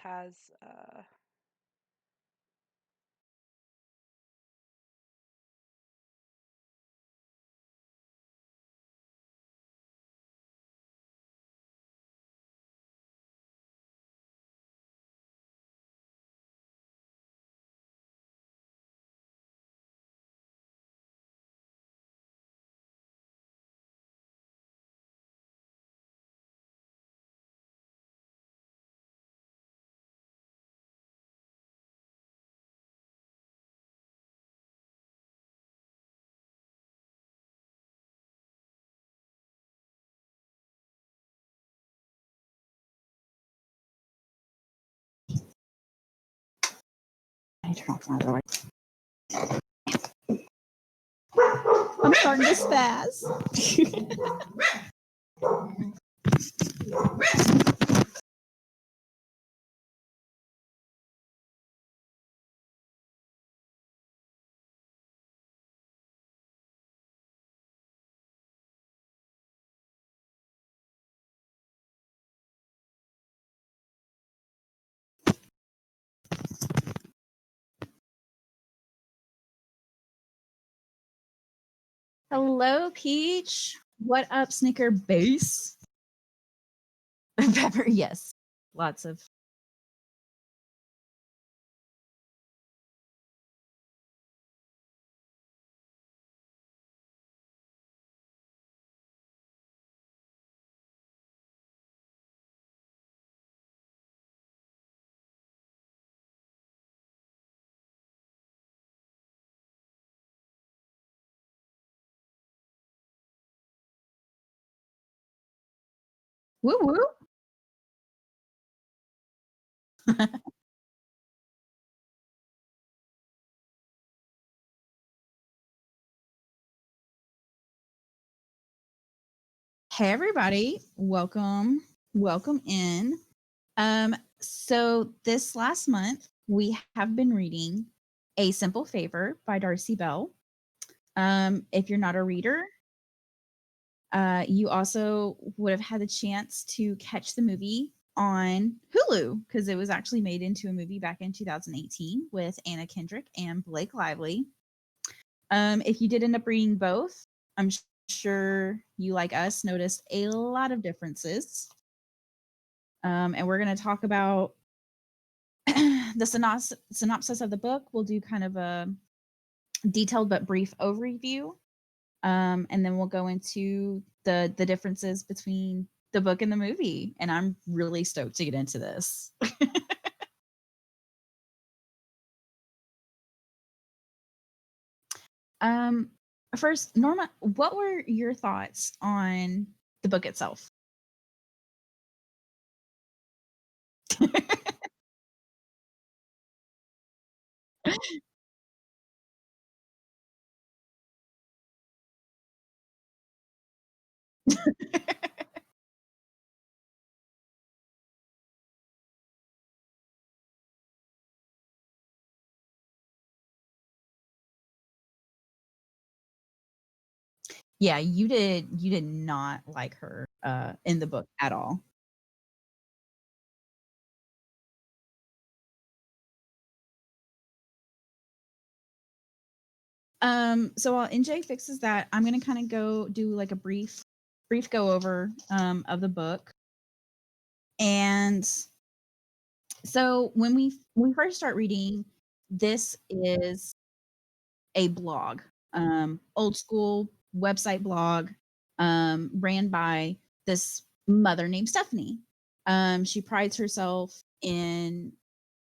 has I turn off my other light. I'm starting to spaz. Hello, Peach. What up, Snicker Base? Pepper, yes. Lots of. Woo woo. Hey everybody, welcome in. So this last month we have been reading A Simple Favor by Darcy Bell. If you're not a reader, you also would have had the chance to catch the movie on Hulu because it was actually made into a movie back in 2018 with Anna Kendrick and Blake Lively. If you did end up reading both, I'm sure you, like us, noticed a lot of differences. And we're going to talk about the synopsis of the book. We'll do kind of a detailed but brief overview. And then we'll go into the differences between the book and the movie. And I'm really stoked to get into this. First, Norma, what were your thoughts on the book itself? Yeah, you did not like her in the book at all. So while NJ fixes that, I'm gonna kind of go do like a brief go over of the book. And so when we first start reading, this is a blog, old school website blog, ran by this mother named Stephanie. She prides herself in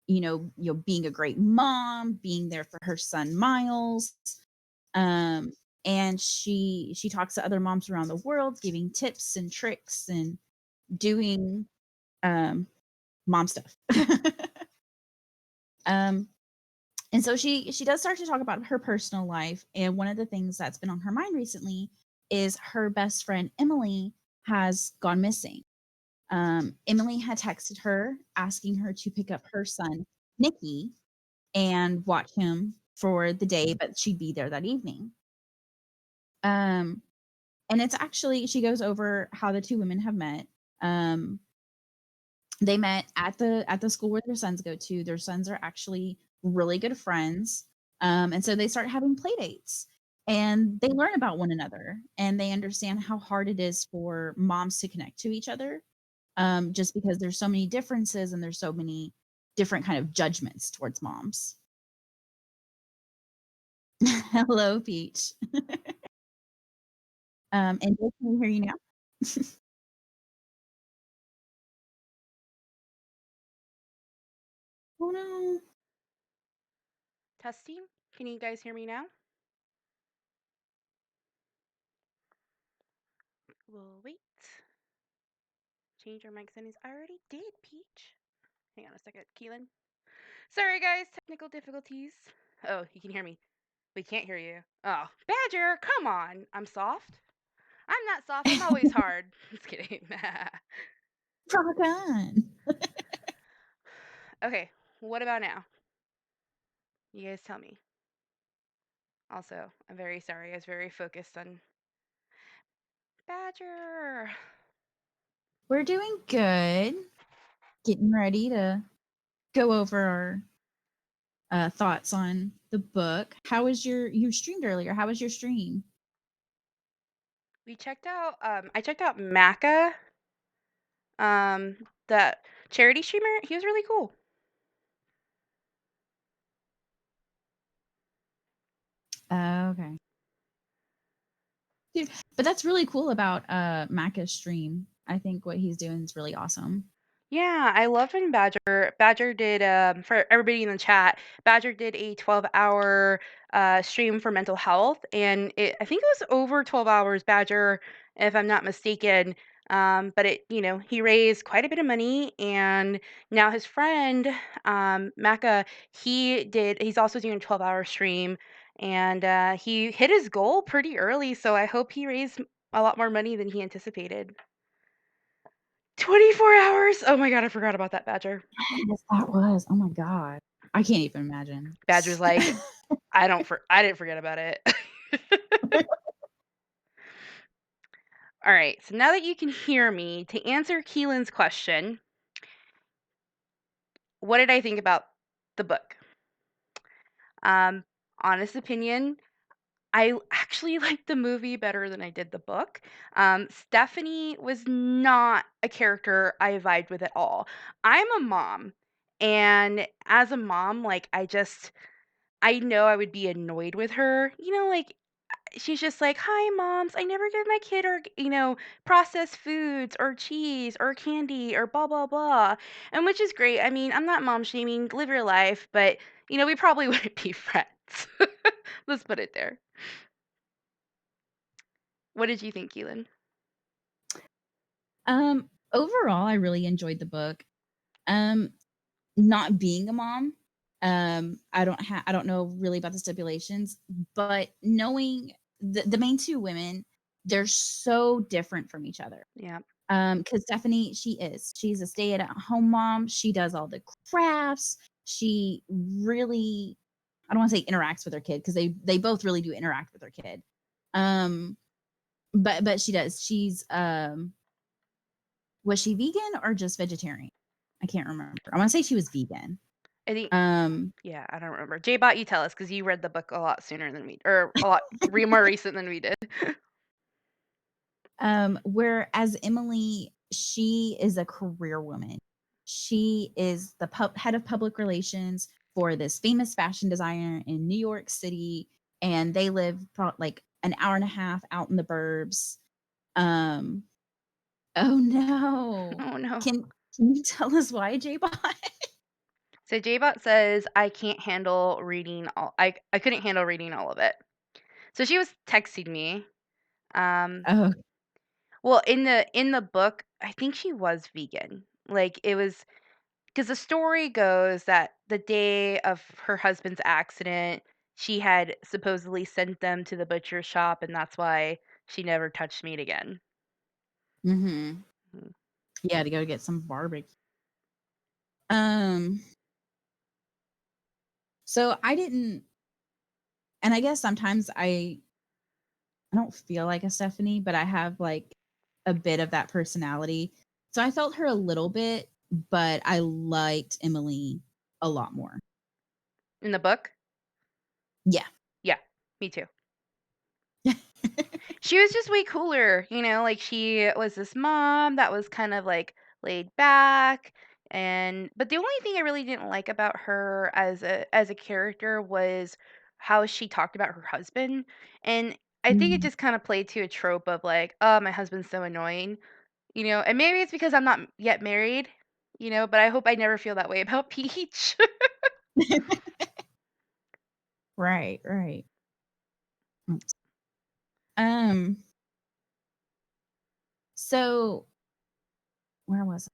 being a great mom, being there for her son Miles. And she talks to other moms around the world, giving tips and tricks and doing mom stuff. um, and so she does start to talk about her personal life, and one of the things that's been on her mind recently is her best friend Emily has gone missing. Emily had texted her asking her to pick up her son Nicky and watch him for the day, but she'd be there that evening. And it's actually, she goes over how the two women have met. They met at the school where their sons go to. Their sons are actually really good friends, and so they start having play dates, and they learn about one another, and they understand how hard it is for moms to connect to each other, just because there's so many differences and there's so many different kind of judgments towards moms. Hello, Peach. And can we hear you now? Oh no. Testing. Can you guys hear me now? We'll wait. Change your mic settings. I already did, Peach. Hang on a second, Keelan. Sorry, guys. Technical difficulties. Oh, you can hear me. We can't hear you. Oh, Badger, come on. I'm soft. I'm not soft. I'm always hard. Just kidding. Rock on. Okay, what about now? You guys tell me. Also, I'm very sorry. I was very focused on Badger. We're doing good. Getting ready to go over our thoughts on the book. How was you streamed earlier? How was your stream? We checked out. I checked out Macca. Um, the charity streamer. He was really cool. Okay. Dude, but that's really cool about Macca's stream. I think what he's doing is really awesome. Yeah, I love when Badger did for everybody in the chat. Badger did a 12-hour stream for mental health, and I think it was over 12 hours. Badger, if I'm not mistaken. But he raised quite a bit of money, and now his friend Maka, he's also doing a 12-hour stream, and he hit his goal pretty early. So I hope he raised a lot more money than he anticipated. 24 hours? Oh my god, I forgot about that, Badger. Yes, that was. Oh my god. I can't even imagine. Badger's like, I didn't forget about it. All right, so now that you can hear me, to answer Keelan's question, what did I think about the book? Um, Honest opinion, I actually liked the movie better than I did the book. Stephanie was not a character I vibed with at all. I'm a mom, and as a mom, like I know I would be annoyed with her. Like she's just like, "Hi, moms. I never give my kid processed foods or cheese or candy or blah blah blah," and which is great. I mean, I'm not mom shaming. Live your life, but we probably wouldn't be friends. Let's put it there. What did you think, Keelan? Overall, I really enjoyed the book. Um, Not being a mom, I don't know really about the stipulations, but knowing the main two women, they're so different from each other. Yeah, Because Stephanie, she's a stay-at-home mom. She does all the crafts. She really, I don't want to say interacts with her kid because they both really do interact with her kid. Um, but she does. Was she vegan or just vegetarian? I can't remember. I want to say she was vegan. I think. Um, Yeah, I don't remember. J-Bot, you tell us because you read the book a lot sooner than we, or a lot more recent than we did. Whereas Emily, she is a career woman. She is the head of public relations for this famous fashion designer in New York City, and they live like an hour and a half out in the burbs. Um, oh no! Oh no. Can can you tell us why, J-Bot? So J-Bot says I can't handle reading all. I couldn't handle reading all of it. So she was texting me. Um, Oh, well, in the book, I think she was vegan. Like it was because the story goes that the day of her husband's accident, she had supposedly sent them to the butcher shop, and that's why she never touched meat again. mm-hmm. Mhm. Yeah, to go get some barbecue. Um, so I didn't, and I guess sometimes I don't feel like a Stephanie, but I have like a bit of that personality. So I felt her a little bit but I liked Emily a lot more. In the book? Yeah. Yeah, me too. She was just way cooler, like, she was this mom that was kind of, like, laid back, but the only thing I really didn't like about her as a character was how she talked about her husband, and I think it Mm. just kinda played to a trope of, like, "Oh, my husband's so annoying," and maybe it's because I'm not yet married, but I hope I never feel that way about Peach. Right, right. Um, so where was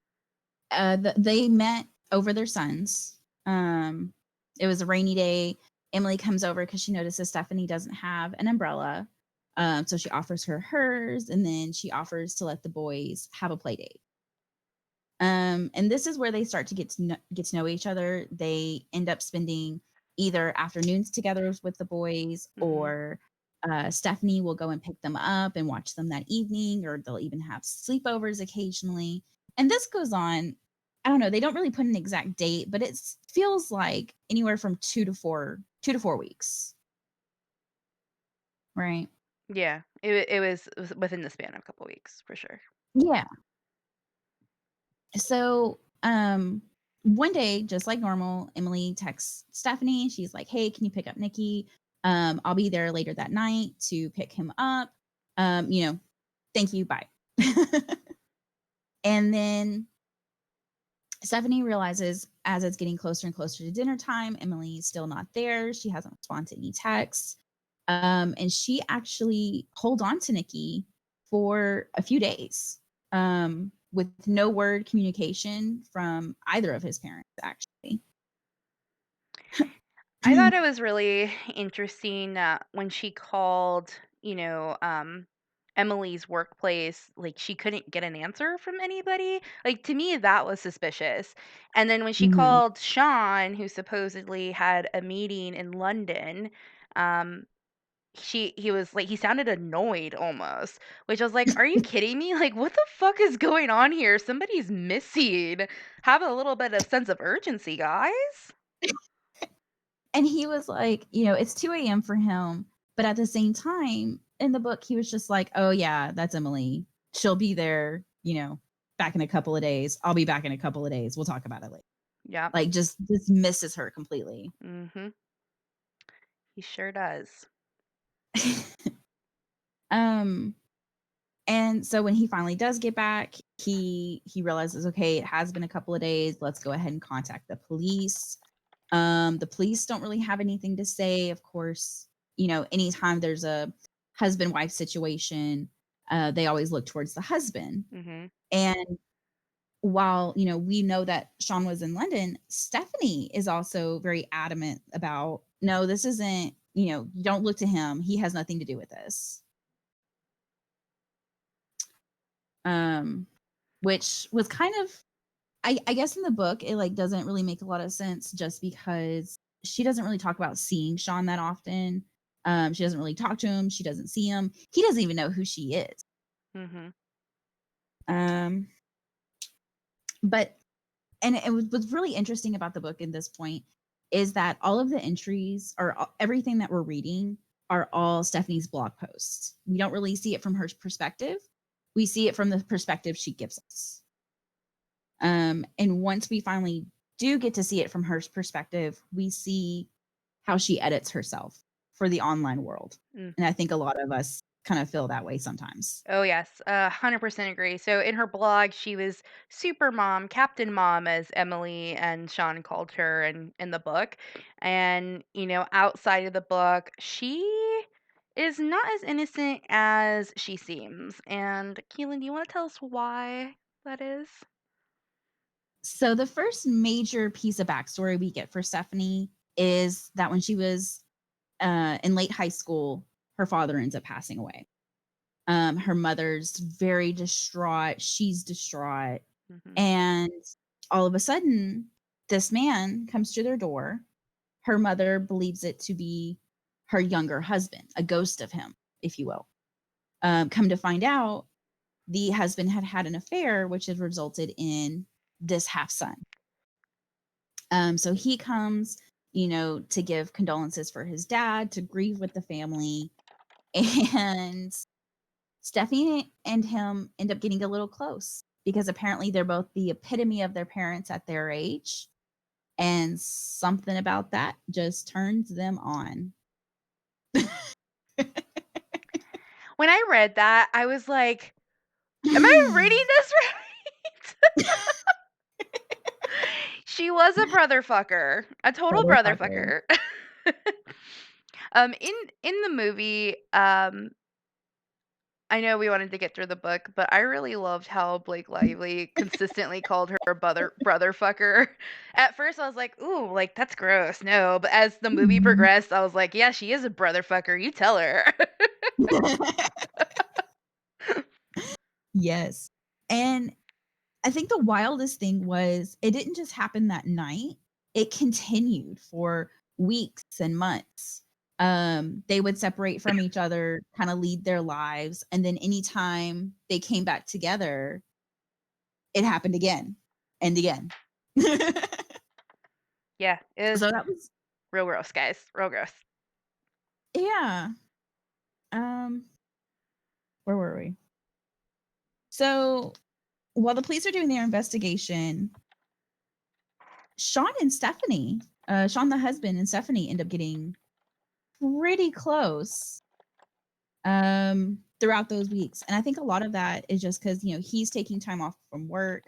they met over their sons. It was a rainy day. Emily comes over because she notices Stephanie doesn't have an umbrella. So she offers her hers, and then she offers to let the boys have a play date. And this is where they start to get to know each other. They end up spending either afternoons together with the boys, Mhm. or Stephanie will go and pick them up and watch them that evening, or they'll even have sleepovers occasionally. And this goes on. I don't know. They don't really put an exact date, but it feels like anywhere from 2 to 4 weeks, right? Yeah, it was within the span of a couple weeks, for sure. Yeah. So, one day, just like normal, Emily texts Stephanie. She's like, "Hey, can you pick up Nikki? I'll be there later that night to pick him up. You know, thank you. Bye." And then Stephanie realizes as it's getting closer and closer to dinner time, Emily's still not there. She hasn't responded to any texts. And she actually hold on to Nikki for a few days, with no word communication from either of his parents, actually. I thought it was really interesting that when she called, Emily's workplace, like she couldn't get an answer from anybody. Like to me, that was suspicious. And then when she Mhm. called Sean, who supposedly had a meeting in London, um, he was like he sounded annoyed almost, which I was like, "Are you kidding me? Like, what the fuck is going on here? Somebody's missing. Have a little bit of sense of urgency, guys." And he was like, it's 2 a.m. for him, but at the same time, in the book, he was just like, "Oh yeah, that's Emily. She'll be there, back in a couple of days. I'll be back in a couple of days. We'll talk about it later." Yep. Like, just dismisses her completely. Mhm. He sure does. Um, and so when he finally does get back, he realizes, okay, it has been a couple of days. Let's go ahead and contact the police. The police don't really have anything to say. Of course, anytime there's a husband-wife situation, they always look towards the husband. Mhm. And while, we know that Sean was in London, Stephanie is also very adamant about, no, this isn't, you don't look to him. He has nothing to do with this. Um, which was kind of, I guess in the book, it like doesn't really make a lot of sense just because she doesn't really talk about seeing Sean that often. She doesn't really talk to him. She doesn't see him. He doesn't even know who she is. Mhm. Um, but and what's really interesting about the book in this point is that all of the entries or everything that we're reading are all Stephanie's blog posts. We don't really see it from her perspective. We see it from the perspective she gives us. And once we finally do get to see it from her perspective, we see how she edits herself for the online world. Mm. And I think a lot of us kind of feel that way sometimes. Oh, yes, 100% agree. So in her blog, she was super mom, Captain Mom, as Emily and Sean called her in the book. And, outside of the book, she is not as innocent as she seems. And Keelan, do you want to tell us why that is? So the first major piece of backstory we get for Stephanie is that when she was in late high school, her father ends up passing away. Her mother's very distraught. She's distraught. Mhm. And all of a sudden, this man comes to their door. Her mother believes it to be her younger husband, a ghost of him, if you will. Come to find out, the husband had had an affair, which had resulted in this half son. So he comes, to give condolences for his dad, to grieve with the family, and Stephanie and him end up getting a little close because apparently they're both the epitome of their parents at their age, and something about that just turns them on. When I read that, I was like, "Am I reading this right?" She was a brother fucker, a total brother Motherfucker. fucker. In the movie, I know we wanted to get through the book, but I really loved how Blake Lively consistently called her a brother fucker. At first, I was like, "Ooh, like that's gross." No, but as the movie Mhm. progressed, I was like, "Yeah, she is a brother fucker. You tell her." Yes. And I think the wildest thing was it didn't just happen that night. It continued for weeks and months. They would separate from each other, kind of lead their lives, and then anytime they came back together, it happened again and again. Yeah, it was So that was real gross, guys. Real gross. yeah. Um, where were we? So while the police are doing their investigation, Sean and Stephanie, Sean the husband and Stephanie end up getting pretty close throughout those weeks. And I think a lot of that is just because, he's taking time off from work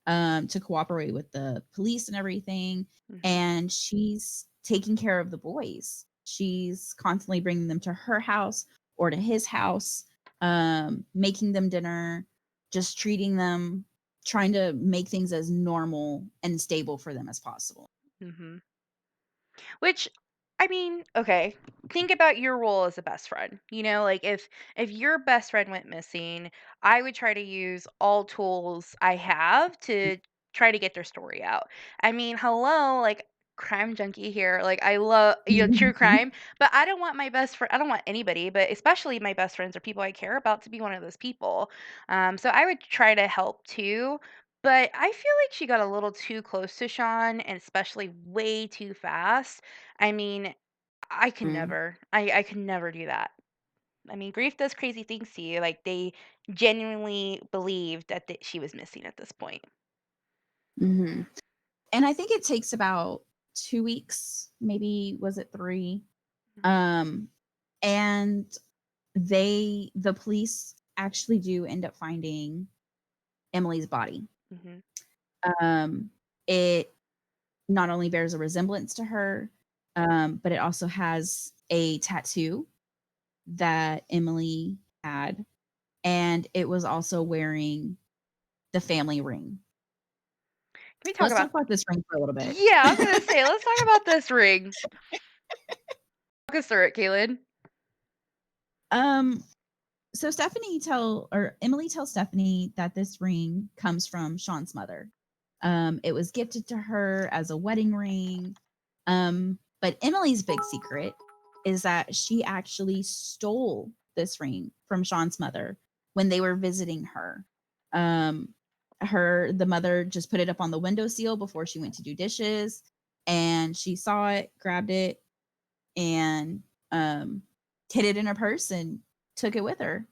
to cooperate with the police and everything. Mhm. And she's taking care of the boys. She's constantly bringing them to her house or to his house, making them dinner, just treating them, trying to make things as normal and stable for them as possible. Mhm. Which, I mean, okay, think about your role as a best friend. Like if your best friend went missing, I would try to use all tools I have to try to get their story out. I mean, hello, like crime junkie here. Like I love, true crime, but I don't want my best friend, I don't want anybody, but especially my best friends or people I care about to be one of those people. So I would try to help too. But I feel like she got a little too close to Sean, and especially way too fast. I mean, I could Mhm. never. I could never do that. I mean, grief does crazy things to you. Like they genuinely believed that she was missing at this point. Mhm. And I think it takes about 2 weeks, maybe was it 3? Mhm, Um, and the police actually do end up finding Emily's body. mhm, It not only bears a resemblance to her, but it also has a tattoo that Emily had, and it was also wearing the family ring. can we talk Let's talk about? about this ring for a little bit. Yeah, I was gonna say, let's talk about this ring. Walk us through it, Kaylin. Um, So Emily tells Stephanie that this ring comes from Sean's mother. It was gifted to her as a wedding ring. But Emily's big secret is that she actually stole this ring from Sean's mother when they were visiting her. Um, the mother just put it up on the windowsill before she went to do dishes, and she saw it, grabbed it, and hid it in her purse and took it with her.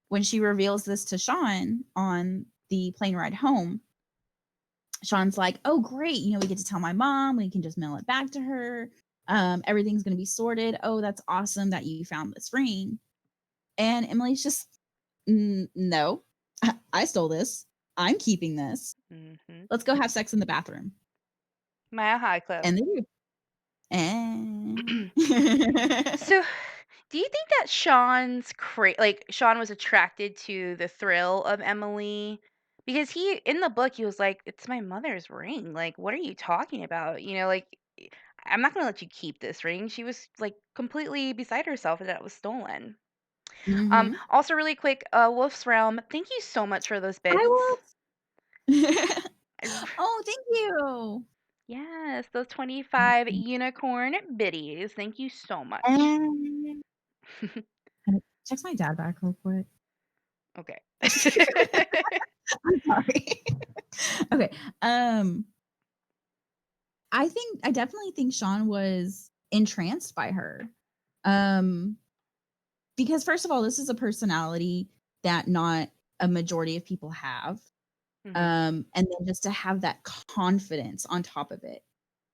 When she reveals this to Sean on the plane ride home, Sean's like, "Oh, great! We get to tell my mom. We can just mail it back to her. Everything's going to be sorted. Oh, that's awesome that you found this ring." And Emily's just, "No, I stole this. I'm keeping this. Mhm. Let's go have sex in the bathroom." Mile High Club. And they do. And So, do you think that Sean was attracted to the thrill of Emily? Because he in the book he was like, "It's my mother's ring. Like, what are you talking about?" Like I'm not gonna let you keep this ring. She was like completely beside herself that it was stolen. Mhm. Also really quick, Wolf's Realm, thank you so much for those I bits. will. I r- Oh, thank you. yes, those 25 unicorn biddies. Thank you so much. And can I text my dad back real quick? Okay. I'm sorry. Okay, um, I definitely think Sean was entranced by her. Um, because first of all, this is a personality that not a majority of people have. Mhm. And then just to have that confidence on top of it.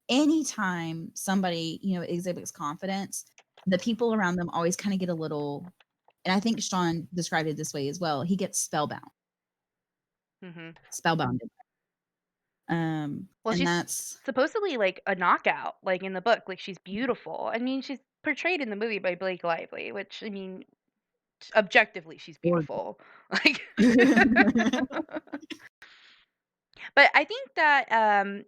Anytime somebody, exhibits confidence, the people around them always kind of get a little, and I think Sean described it this way as well. He gets Mhm. spellbound. Well, And she's that's supposedly like a knockout, like in the book. Like she's beautiful. I mean, she's portrayed in the movie by Blake Lively, which I mean, objectively, she's gorgeous. beautiful. Like But I think that,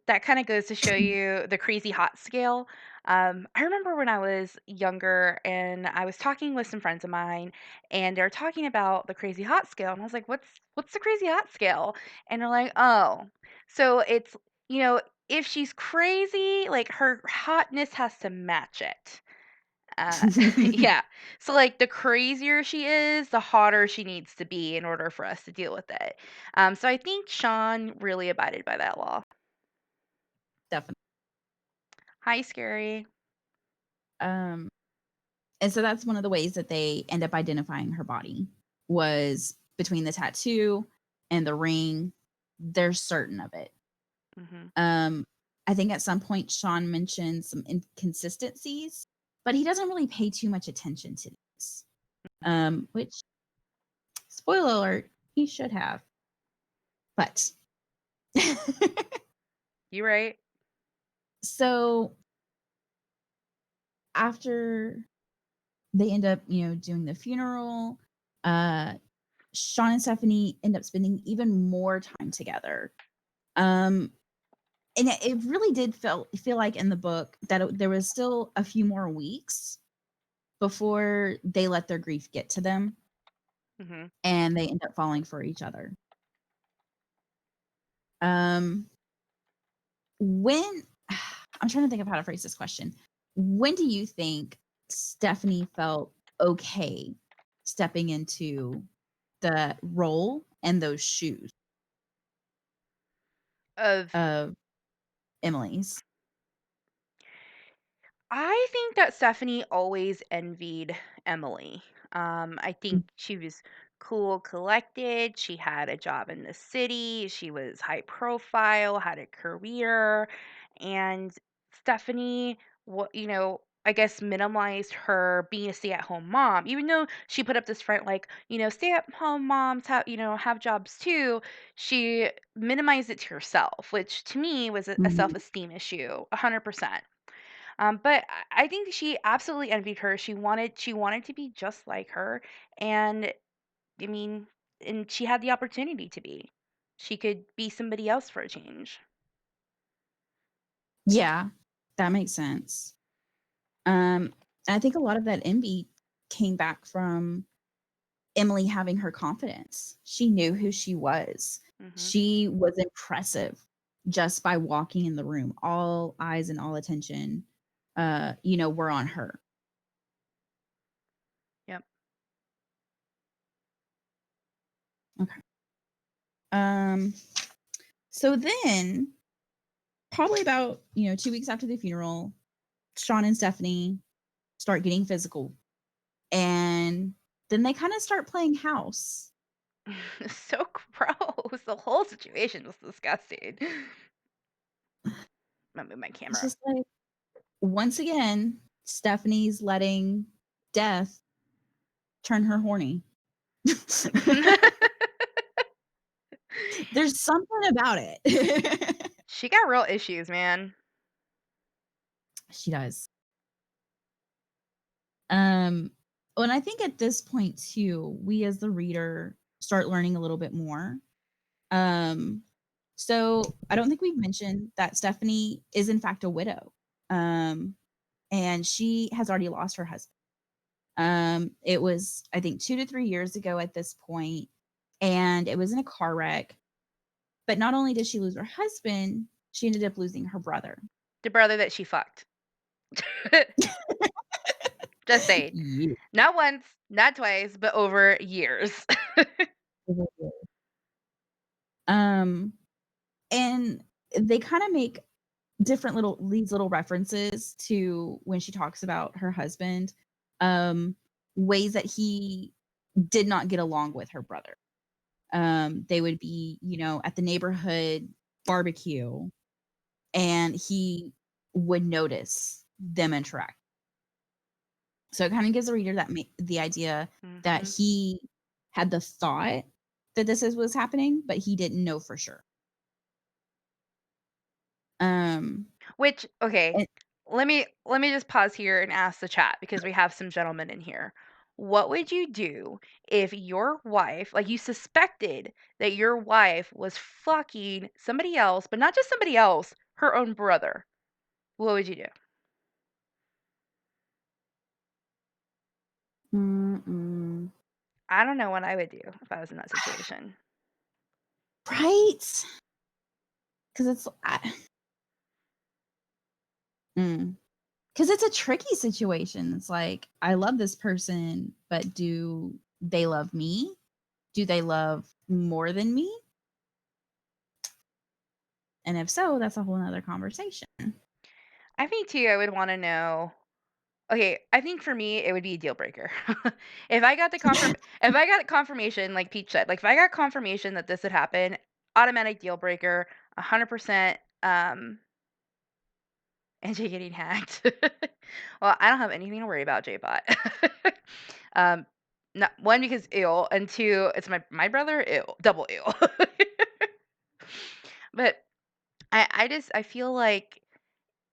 that kinda goes to show you the crazy hot scale. I remember when I was younger and I was talking with some friends of mine, and they're talking about the crazy hot scale, and I was like, "What's the crazy hot scale?" And they're like, "Oh, so it's, you know, if she's crazy, like, her hotness has to match it." Uh, yeah. So, like, the crazier she is, the hotter she needs to be in order for us to deal with it. So I think Sean really abided by that law. Definitely. Hi, Scary. Um, and so that's one of the ways that they end up identifying her body was between the tattoo and the ring. They're certain of it. Mhm. Um, I think at some point Sean mentioned some inconsistencies, but he doesn't really pay too much attention to these. Which spoiler alert, he should have. But You right. so after they end up, doing the funeral, uh Sean and Stephanie end up spending even more time together. Um and it really did feel like in the book that there was still a few more weeks before they let their grief get to them Mhm. and they end up falling for each other. Um, when I'm trying to think of how to phrase this question. When do you think Stephanie felt okay stepping into the role and those shoes Of of Emily's? I think that Stephanie always envied Emily. I think she was cool, collected. She had a job in the city. She was high profile, had a career, and Stephanie, what I guess minimized her being a stay-at-home mom, even though she put up this front like, stay-at-home moms have jobs too. She minimized it to herself, which to me was a Mhm. self-esteem issue, 100%. But I think she absolutely envied her. She wanted to be just like her, and I mean, and she had the opportunity to be. She could be somebody else for a change. Yeah, that makes sense. Um, I think a lot of that envy came back from Emily having her confidence. She knew who she was. Mhm. She was impressive just by walking in the room. All eyes and all attention, were on her. Yep. Okay. Um, so then probably about, 2 weeks after the funeral, Sean and Stephanie start getting physical. And then they kind of start playing house. So gross. The whole situation was disgusting. I'm gonna move my It's camera. just like once again, Stephanie's letting death turn her horny. There's something about it. She got real issues, man. She does. Um, and I think at this point too, we as the reader start learning a little bit more. Um, so I don't think we've mentioned that Stephanie is in fact a widow. Um, and she has already lost her husband. It was I think 2 to 3 years ago at this point, and it was in a car wreck. But not only did she lose her husband, she ended up losing her brother. The brother that she fucked. Just saying. Yeah. Not once, not twice, but over years. Um, and they kind of make different little references to when she talks about her husband, um, ways that he did not get along with her brother. They would be, at the neighborhood barbecue, and he would notice them interact. So it kind of gives the reader the idea that Mhm. he had the thought that was happening, but he didn't know for sure. Um, Which okay, and let me just pause here and ask the chat because we have some gentlemen in here. What would you do if your wife, like you suspected that your wife was fucking somebody else, but not just somebody else, her own brother? What would you do? mm-mm. I don't know what I would do if I was in that situation. Right? Because it's I, mm. 'Cause it's a tricky situation. It's like, I love this person, but do they love me? Do they love more than me? And if so, that's a whole nother conversation. I think too, I would want to know. Okay, I think for me it would be a deal breaker. If I got confirmation like Peach said, like if I got confirmation that this had happened, automatic deal breaker, 100% and Jay getting hacked. Well, I don't have anything to worry about, J-Bot. um not one because ill and two it's my brother ill, double ill. But I feel like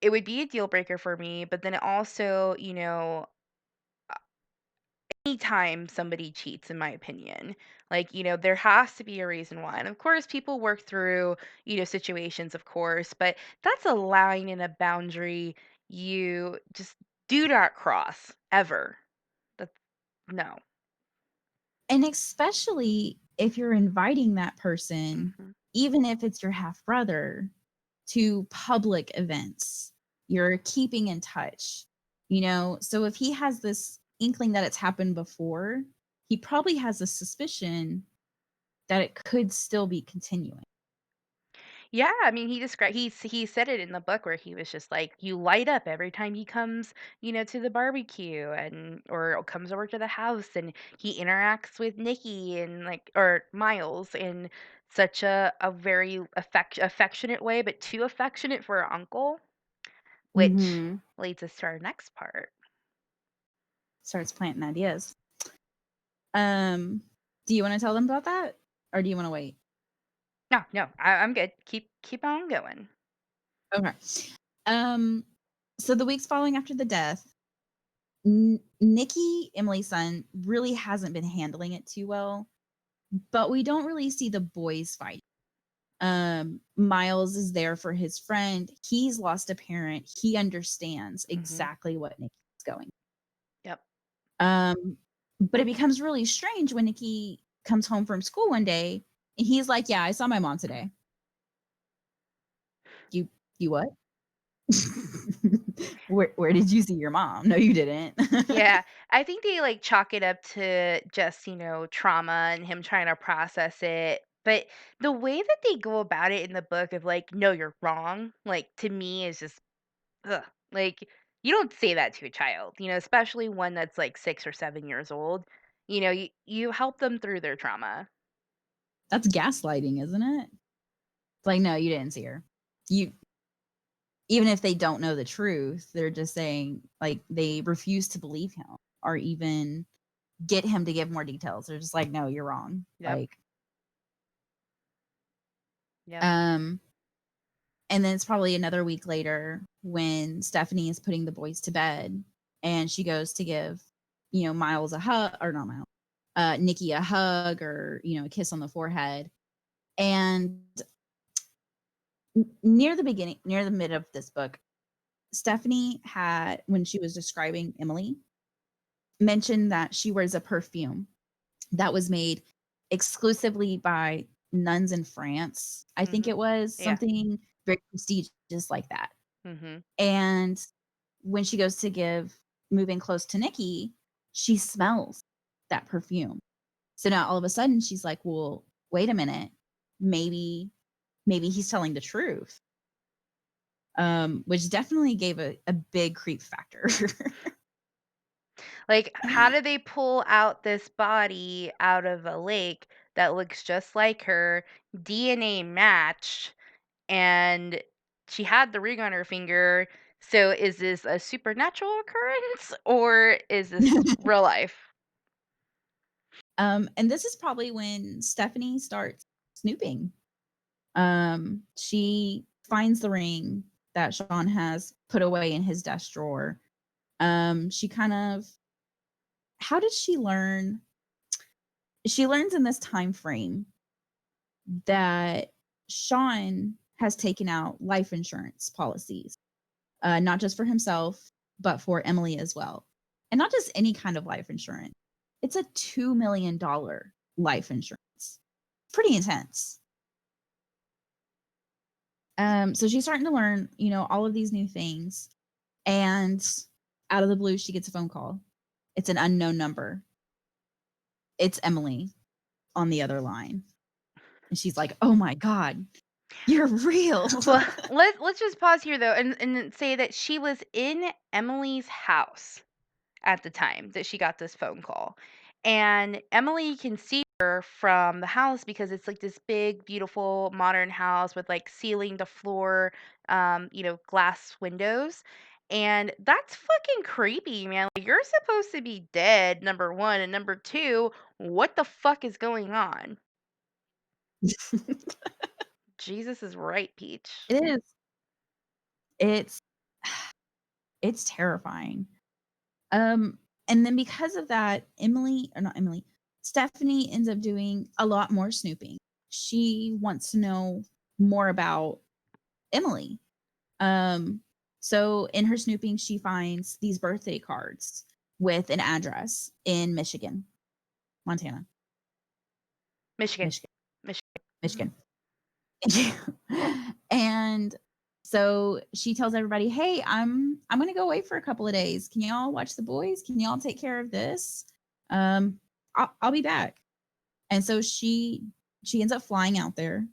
it would be a deal breaker for me, but then it also, anytime somebody cheats, in my opinion, like, there has to be a reason why. And of course, people work through, situations, of course, but that's a line and a boundary you just do not cross ever. That's no. And especially if you're inviting that person, Hmm. even if it's your half brother, to public events. You're keeping in touch, So if he has this inkling that it's happened before, he probably has a suspicion that it could still be continuing. Yeah, I mean, he said it in the book where he was just like, "You light up every time he comes, to the barbecue and or comes over to the house, and he interacts with Nikki and like or Miles in such a very affectionate way, but too affectionate for her uncle," which Mhm. leads us to our next part. Starts planting ideas. Um, do you wanna tell them about that, or do you wanna wait? No, no, I'm good. Keep on going. Okay. Um, so the weeks following after the death, Nikki, Emily's son, really hasn't been handling it too well, but we don't really see the boys fighting. Miles is there for his friend. He's lost a parent. He understands Hmm. exactly what Nikki's going. Yep. Um, but it becomes really strange when Nikki comes home from school one day and he's like, "Yeah, I saw my mom today." You what? Where did you see your mom? No, you didn't. Yeah, I think they, like, chalk it up to just, trauma and him trying to process it, but the way that they go about it in the book of, like, "No, you're wrong," like, to me is just, ugh, like, you don't say that to a child, especially one that's, like, 6 or 7 years old. You help them through their trauma. That's gaslighting, isn't it? It's like, "No, you didn't see her." You Even if they don't know the truth, they're just saying like, they refuse to believe him or even get him to give more details. They're just like, "No, you're wrong." Yep, yep. Um, and then it's probably another week later when Stephanie is putting the boys to bed and she goes to give, Miles a hug, or not Miles, Nikki a hug, or, a kiss on the forehead. And near the mid of this book, Stephanie had, when she was describing Emily, mentioned that she wears a perfume that was made exclusively by nuns in France. I think Mhm. it was Yeah. something very prestigious like that. Mhm. And when she goes to give moving close to Nikki, she smells that perfume. So now all of a sudden she's like, "Well, wait a minute. maybe he's telling the truth, which definitely gave a big creep factor. Like, how do they pull out this body out of a lake that looks just like her, DNA matched, and she had the ring on her finger? So is this a supernatural occurrence or is this real life? And this is probably when Stephanie starts snooping. She finds the ring that Sean has put away in his desk drawer. She kind of how did she learn? She learns in this time frame that Sean has taken out life insurance policies, not just for himself, but for Emily as well. And not just any kind of life insurance. It's a $2 million life insurance. Pretty intense. So she's starting to learn, all of these new things. And out of the blue, she gets a phone call. It's an unknown number. It's Emily on the other line. And she's like, oh my God, you're real. Well, let's just pause here though and then say that she was in Emily's house at the time that she got this phone call. And Emily can see her from the house because it's like this big, beautiful, modern house with like ceiling to floor, glass windows. And that's fucking creepy, man. Like, you're supposed to be dead, number one. And number two, what the fuck is going on? Jesus is right, Peach. It is. It's it's terrifying. Um, and then because of that, Emily or not Emily, Stephanie ends up doing a lot more snooping. She wants to know more about Emily. Um, so in her snooping, she finds these birthday cards with an address in Michigan, Montana, Michigan. Michigan, Michigan. Mhm. Michigan. And so she tells everybody, "Hey, I'm going to go away for a couple of days. Can y'all watch the boys? Can y'all take care of this? I'll be back." And so she ends up flying out there,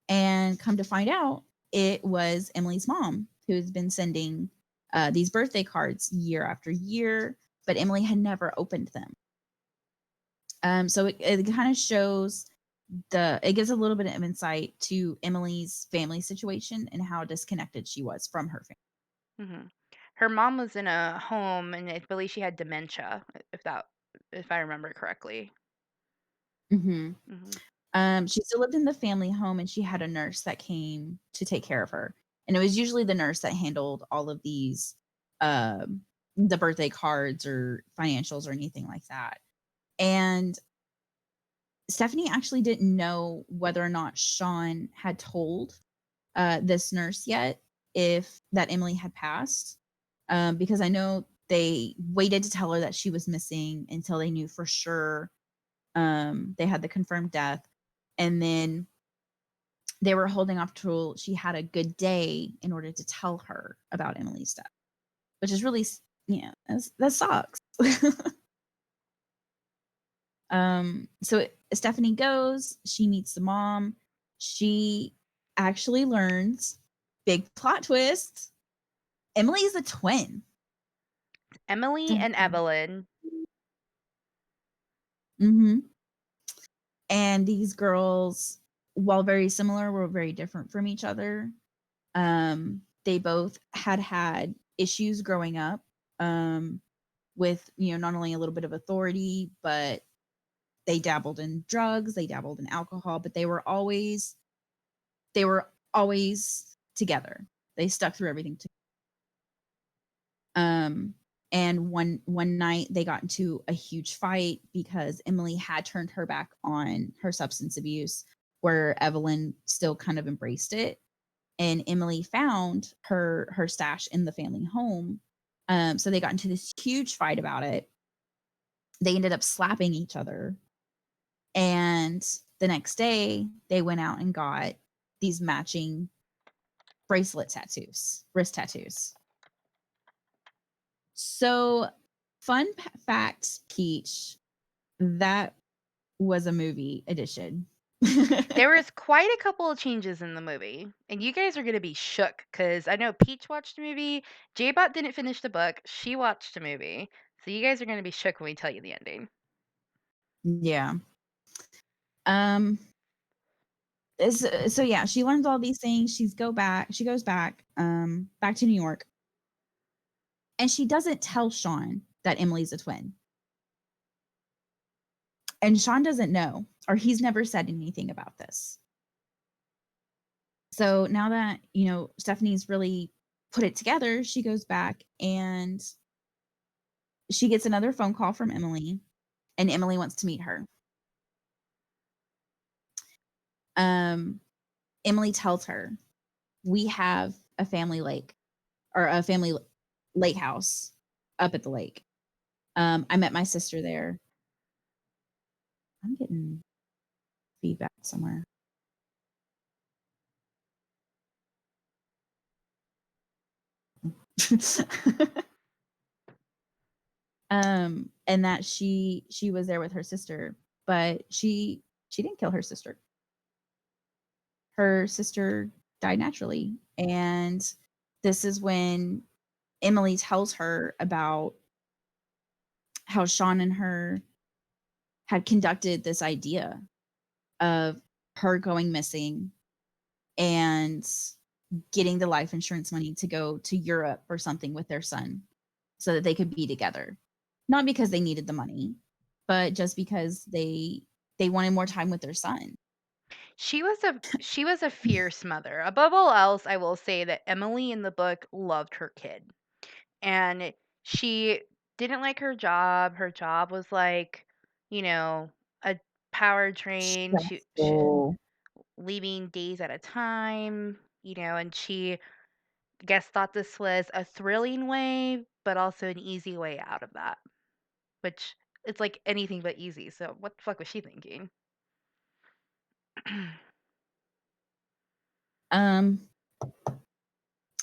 and come to find out, it was Emily's mom who's been sending these birthday cards year after year, but Emily had never opened them. So it kind of shows it gives a little bit of insight to Emily's family situation and how disconnected she was from her family. Mhm. Her mom was in a home, and I believe she had dementia, if I remember correctly. Hmm. Mhm. She still lived in the family home, and she had a nurse that came to take care of her. And it was usually the nurse that handled all of these, um, the birthday cards or financials or anything like that. And Stephanie actually didn't know whether or not Sean had told this nurse yet if that Emily had passed, because I know they waited to tell her that she was missing until they knew for sure. They had the confirmed death, and then they were holding off till she had a good day in order to tell her about Emily's death, which is really, that sucks. So Stephanie goes, she meets the mom. She actually learns, big plot twist, Emily is a twin. Emily Dun, and dun. Evelyn. Mhm. And these girls, while very similar, were very different from each other. They both had issues growing up, um, with, not only a little bit of authority, but they dabbled in drugs, they dabbled in alcohol, but they were always together. They stuck through everything. Um, and one night they got into a huge fight because Emily had turned her back on her substance abuse, where Evelyn still kind of embraced it. And Emily found her stash in the family home. So they got into this huge fight about it. They ended up slapping each other. And the next day, they went out and got these matching bracelet tattoos, wrist tattoos. So, fact, Peach, that was a movie edition. There was quite a couple of changes in the movie, and you guys are gonna be shook because I know Peach watched the movie, J-Bot didn't finish the book, she watched the movie, so you guys are gonna be shook when we tell you the ending. Yeah. Um, so yeah, she learns all these things. She goes back, back to New York, and she doesn't tell Sean that Emily's a twin. And Sean doesn't know, or he's never said anything about this. So now that, Stephanie's really put it together, she goes back and she gets another phone call from Emily, and Emily wants to meet her. Um, Emily tells her, "We have a family lake or a family lake house up at the lake. I met my sister there." I'm getting feedback somewhere. And that she was there with her sister, but she didn't kill her sister. Her sister died naturally, and this is when Emily tells her about how Sean and her had conducted this idea of her going missing and getting the life insurance money to go to Europe or something with their son so that they could be together. Not because they needed the money, but just because they wanted more time with their son. She was a fierce mother. Above all else, I will say that Emily in the book loved her kid, and she didn't like her job. Her job was like, you know, a power train. She Stressful. leaving days at a time, and she, I guess, thought this was a thrilling way, but also an easy way out of that, which it's like anything but easy. So what the fuck was she thinking? Um,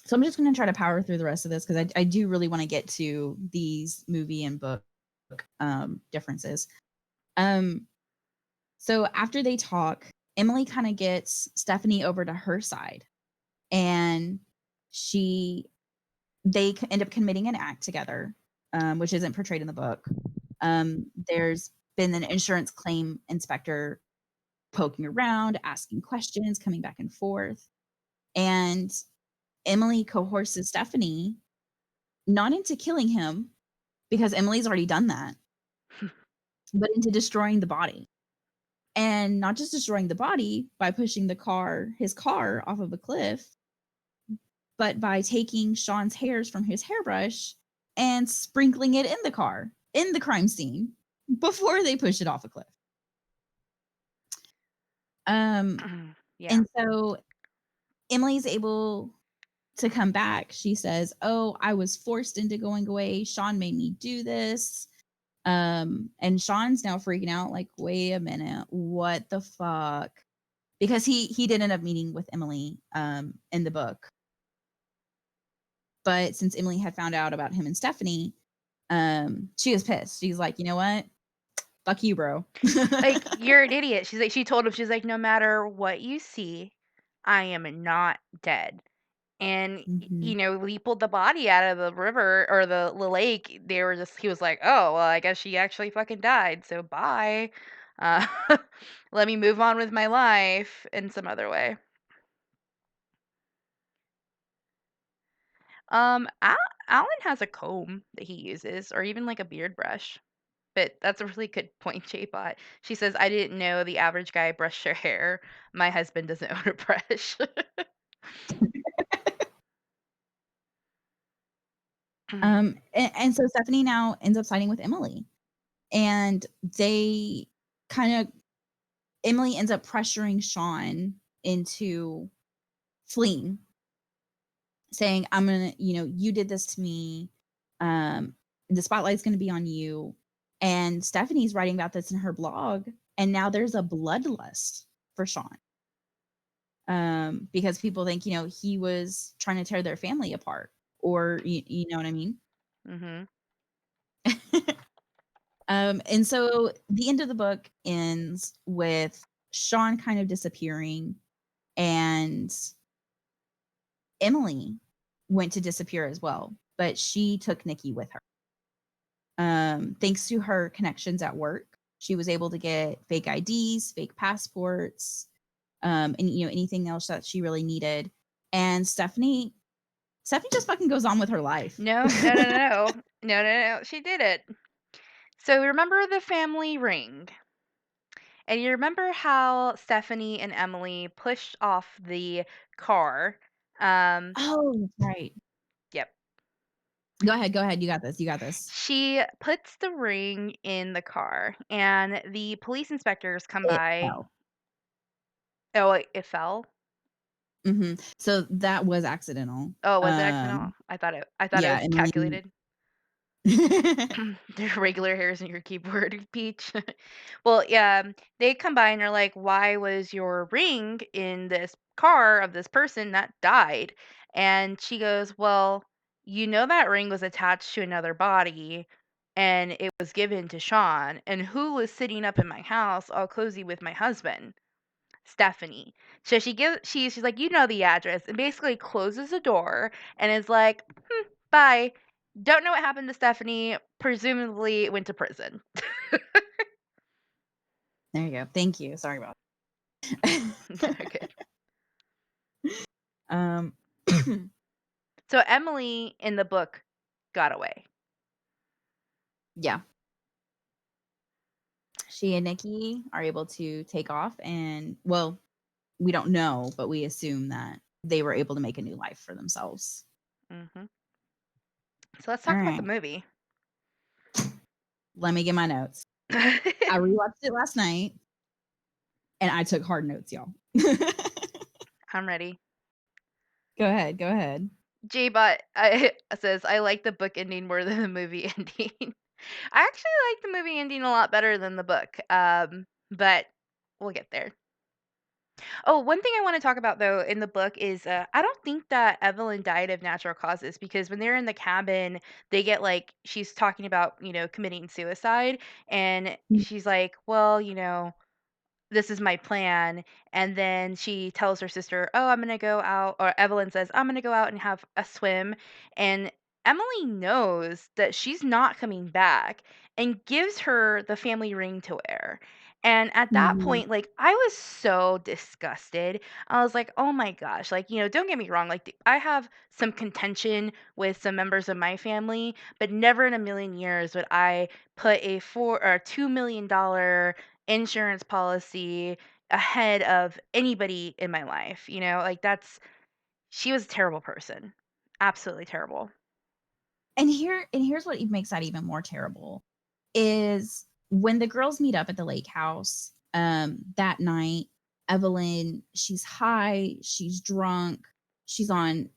so I'm just gonna try to power through the rest of this because I do really want to get to these movie and book differences. Um, so after they talk, Emily kind of gets Stephanie over to her side, and she end up committing an act together, which isn't portrayed in the book. There's been an insurance claim inspector poking around, asking questions, coming back and forth, and Emily coerces Stephanie not into killing him because Emily's already done that, but into destroying the body. And not just destroying the body by pushing his car off of a cliff, but by taking Sean's hairs from his hairbrush and sprinkling it in the car, in the crime scene, before they push it off a cliff. Um, Yeah. and so Emily's able to come back. She says, "Oh, I was forced into going away. Sean made me do this." And Sean's now freaking out, like, wait a minute, what the fuck? Because he did end up meeting with Emily in the book. But since Emily had found out about him and Stephanie, she was pissed. She's like, you know what? Fuck you, bro. Like, "You're an idiot." She told him, she's like, "No matter what you see, I am not dead." And, Mhm. he pulled the body out of the river or the lake. He was like, "Oh, well, I guess she actually fucking died, so bye. Uh, let me move on with my life in some other way." Al Alan has a comb that he uses or even, like, a beard brush, but that's a really good point, J-Bot. She says, "I didn't know the average guy brushed their hair. My husband doesn't own a brush." And so Stephanie now ends up siding with Emily, and they kind of Emily ends up pressuring Sean into fleeing, saying, "I'm gonna, you did this to me. Um, the spotlight's gonna be on you." And Stephanie's writing about this in her blog, and now there's a bloodlust for Sean, because people think, he was trying to tear their family apart, or you know what I mean. Mhm. And so the end of the book ends with Sean kind of disappearing, and Emily went to disappear as well, but she took Nikki with her. Thanks to her connections at work, she was able to get fake IDs, fake passports, and anything else that she really needed. And Stephanie just fucking goes on with her life. No, no, no, no, no. No, no, no, she did it. So remember the family ring. And you remember how Stephanie and Emily pushed off the car? Um, Oh, that's right. yep. Go ahead, go ahead. You got this. You got this. She puts the ring in the car, and the police inspectors come It by. fell. Oh, it fell. So that was accidental. Oh, was it accidental? I thought it Yeah, was Emily. calculated. The regular hairs in your keyboard, Peach. Well, yeah, they come by and they're like, "Why was your ring in this car of this person that died?" And she goes, "Well, you know that ring was attached to another body and it was given to Sean. And who was sitting up in my house all cozy with my husband? Stephanie." So she's like, "You know the address," and basically closes the door and is like, "Bye. Don't know what happened to Stephanie. Presumably went to prison." There you go. Thank you. Sorry about Very that. good. um, So Emily in the book got away. yeah, she and Nikki are able to take off, and well, we don't know, but we assume that they were able to make a new life for themselves. Hmm. So let's All talk about the right, movie. let me get my notes. I rewatched it last night, and I took hard notes, y'all. Go I'm ready. ahead. Go ahead. J-Bot says, "I like the book ending more than the movie ending." I actually like the movie ending a lot better than the book, but we'll get there. Oh, one thing I want to talk about though in the book is I don't think that Evelyn died of natural causes because when they're in the cabin, they get like she's talking about, committing suicide and she's like, "Well, this is my plan." And then she tells her sister, "Oh, I'm going to go out," or Evelyn says, "I'm going to go out and have a swim." And Emily knows that she's not coming back and gives her the family ring to wear. And at that Mhm. point, like, I was so disgusted. I was like, "Oh my gosh." Like, don't get me wrong. Like, I have some contention with some members of my family, but never in a million years would I put a $2 million insurance policy ahead of anybody in my life, like she was a terrible person. Absolutely terrible. And here's what makes that even more terrible is when the girls meet up at the lake house that night. Evelyn, she's high, she's drunk, she's on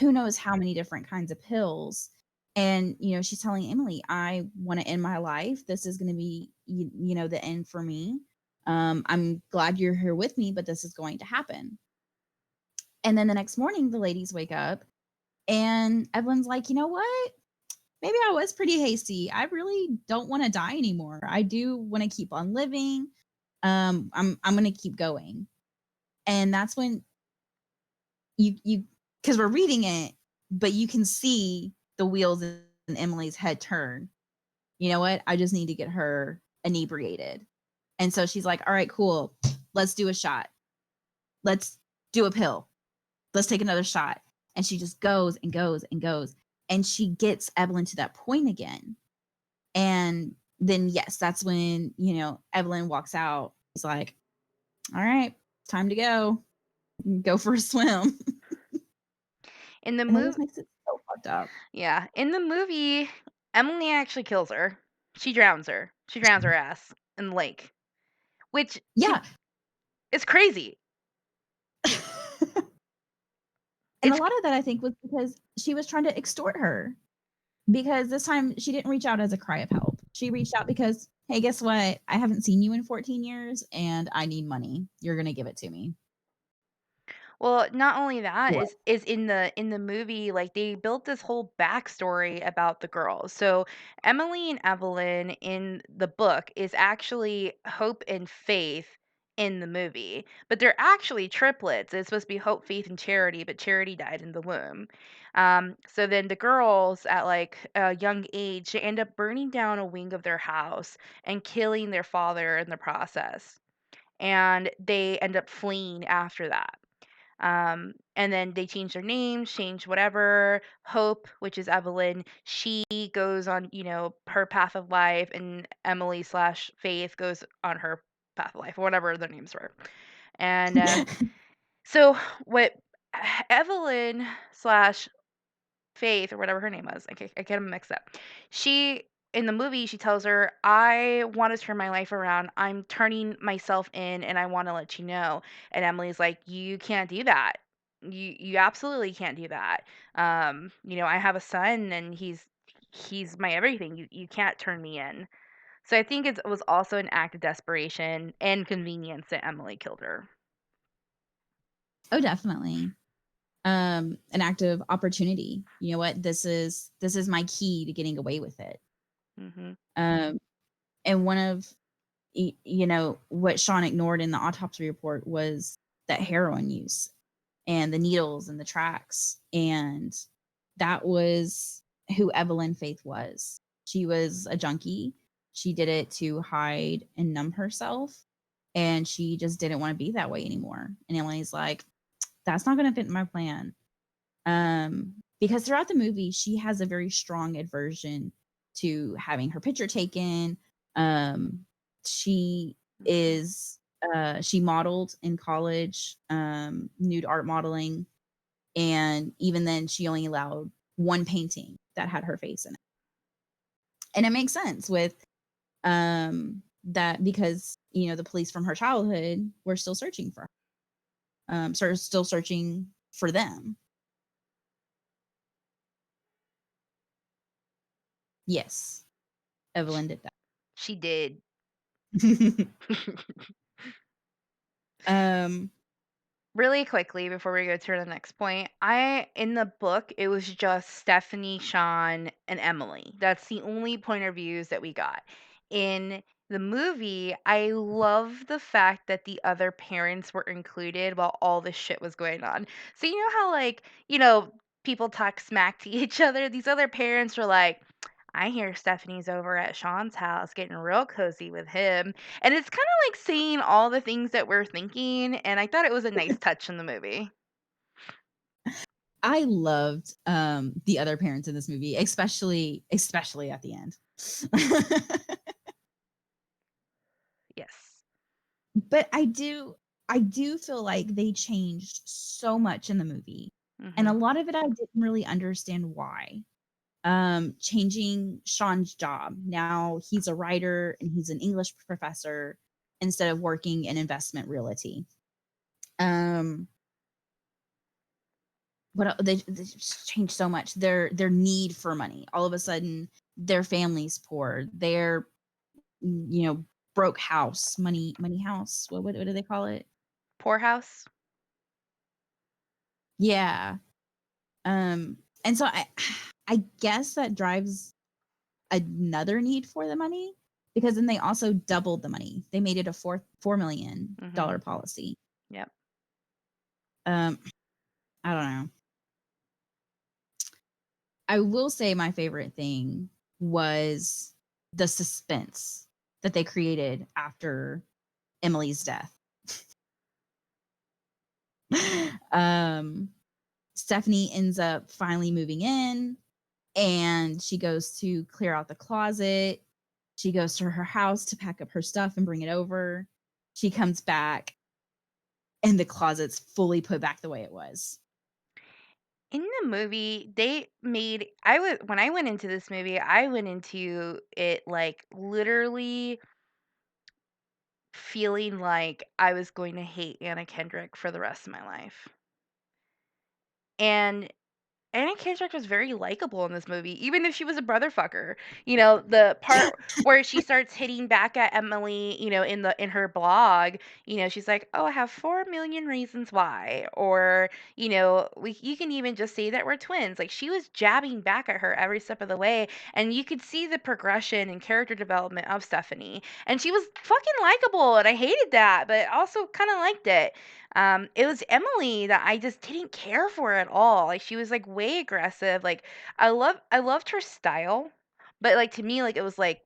who knows how many different kinds of pills, and she's telling Emily, I want to end my life. This is going to be the end for me. I'm glad you're here with me, but this is going to happen. And then the next morning the ladies wake up and Evelyn's like, you know what, maybe I was pretty hasty. I really don't want to die anymore. I do want to keep on living. I'm going to keep going. And that's when you because we're reading it, but you can see the wheels in Emily's head turn. You know what? I just need to get her inebriated. And so she's like, "All right, cool. Let's do a shot. Let's do a pill. Let's take another shot." And she just goes and goes and goes. And she gets Evelyn to that point again. And then, yes, that's when, Evelyn walks out. He's like, all right, time to go for a swim. In the And that just movie, makes it so fucked up. yeah, in the movie, Emily actually kills her. She drowns her. She drowns her ass in the lake, which Yeah. is crazy. And a It's lot of that, I think, was because she was trying to extort her. Because this time she didn't reach out as a cry of help. She reached out because, hey, guess what? I haven't seen you in 14 years and I need money. You're going to give it to me. Well, not only that What? is in the movie, like, they built this whole backstory about the girls. So, Emily and Evelyn in the book is actually Hope and Faith in the movie, but they're actually triplets. It's supposed to be Hope, Faith, and Charity, but Charity died in the womb. So then the girls at like a young age, they end up burning down a wing of their house and killing their father in the process. And they end up fleeing after that. And then they change their names, change whatever. Hope, which is Evelyn, she goes on, her path of life, and Emily slash Faith goes on her path of life, or whatever their names were. And so what Evelyn slash Faith or whatever her name was. I get 'em mixed up. She in the movie, she tells her, "I wanna turn my life around. I'm turning myself in, and I wanna let you know." And Emily's like, "You can't do that. You absolutely can't do that. I have a son, and he's my everything. You can't turn me in." So I think it was also an act of desperation and convenience that Emily killed her. Oh, definitely. An act of opportunity. You know what? This is my key to getting away with it. Mhm. Um, and one of what Sean ignored in the autopsy report was that heroin use and the needles and the tracks, and that was who Evelyn Faith was. She was a junkie. She did it to hide and numb herself, and she just didn't want to be that way anymore. And Emily's like, that's not going to fit in my plan. Because throughout the movie, she has a very strong aversion to having her picture taken. She Mhm. is she modeled in college, nude art modeling, and even then, she only allowed one painting that had her face in it, and it makes sense with that because the police from her childhood were still searching for her, still searching for them. Yes, Evelyn did She did. that. um, Really quickly before we go to the next point, I in the book it was just Stephanie, Sean, and Emily. That's the only point of views that we got. In the movie, I love the fact that the other parents were included while all this shit was going on. So you know how like, people talk smack to each other? These other parents were like, I hear Stephanie's over at Sean's house getting real cozy with him. And it's kinda like saying all the things that we're thinking, and I thought it was a nice touch in the movie. I loved the other parents in this movie, especially at the end. Yes. But I do feel like they changed so much in the movie. And a Mhm. lot of it I didn't really understand why. Changing Sean's job. Now he's a writer and he's an English professor instead of working in investment realty. Um, they just changed so much. Their need for money. All of a sudden, their family's poor. Their you know broke house, money house. What do they call it? Poorhouse? Yeah. And so I guess that drives another need for the money because then they also doubled the money. They made it a $4 million Mhm. policy. Yep. Um, I don't know. I will say my favorite thing was the suspense that they created after Emily's death. um, Stephanie ends up finally moving in and she goes to clear out the closet. She goes to her house to pack up her stuff and bring it over. She comes back and the closet's fully put back the way it was. In the movie, they made I was when I went into this movie, I went into it, like, literally feeling like I was going to hate Anna Kendrick for the rest of my life. And Anna Kendrick was very likable in this movie, even if she was a brother fucker. You know, the part where she starts hitting back at Emily, in her blog, she's like, "Oh, I have 4 million reasons why," or you can even just say that we're twins. Like she was jabbing back at her every step of the way, and you could see the progression and character development of Stephanie, and she was fucking likable, and I hated that, but also kind of liked it. It was Emily that I just didn't care for at all. Like she was like way aggressive. Like I loved her style, but like to me, like it was like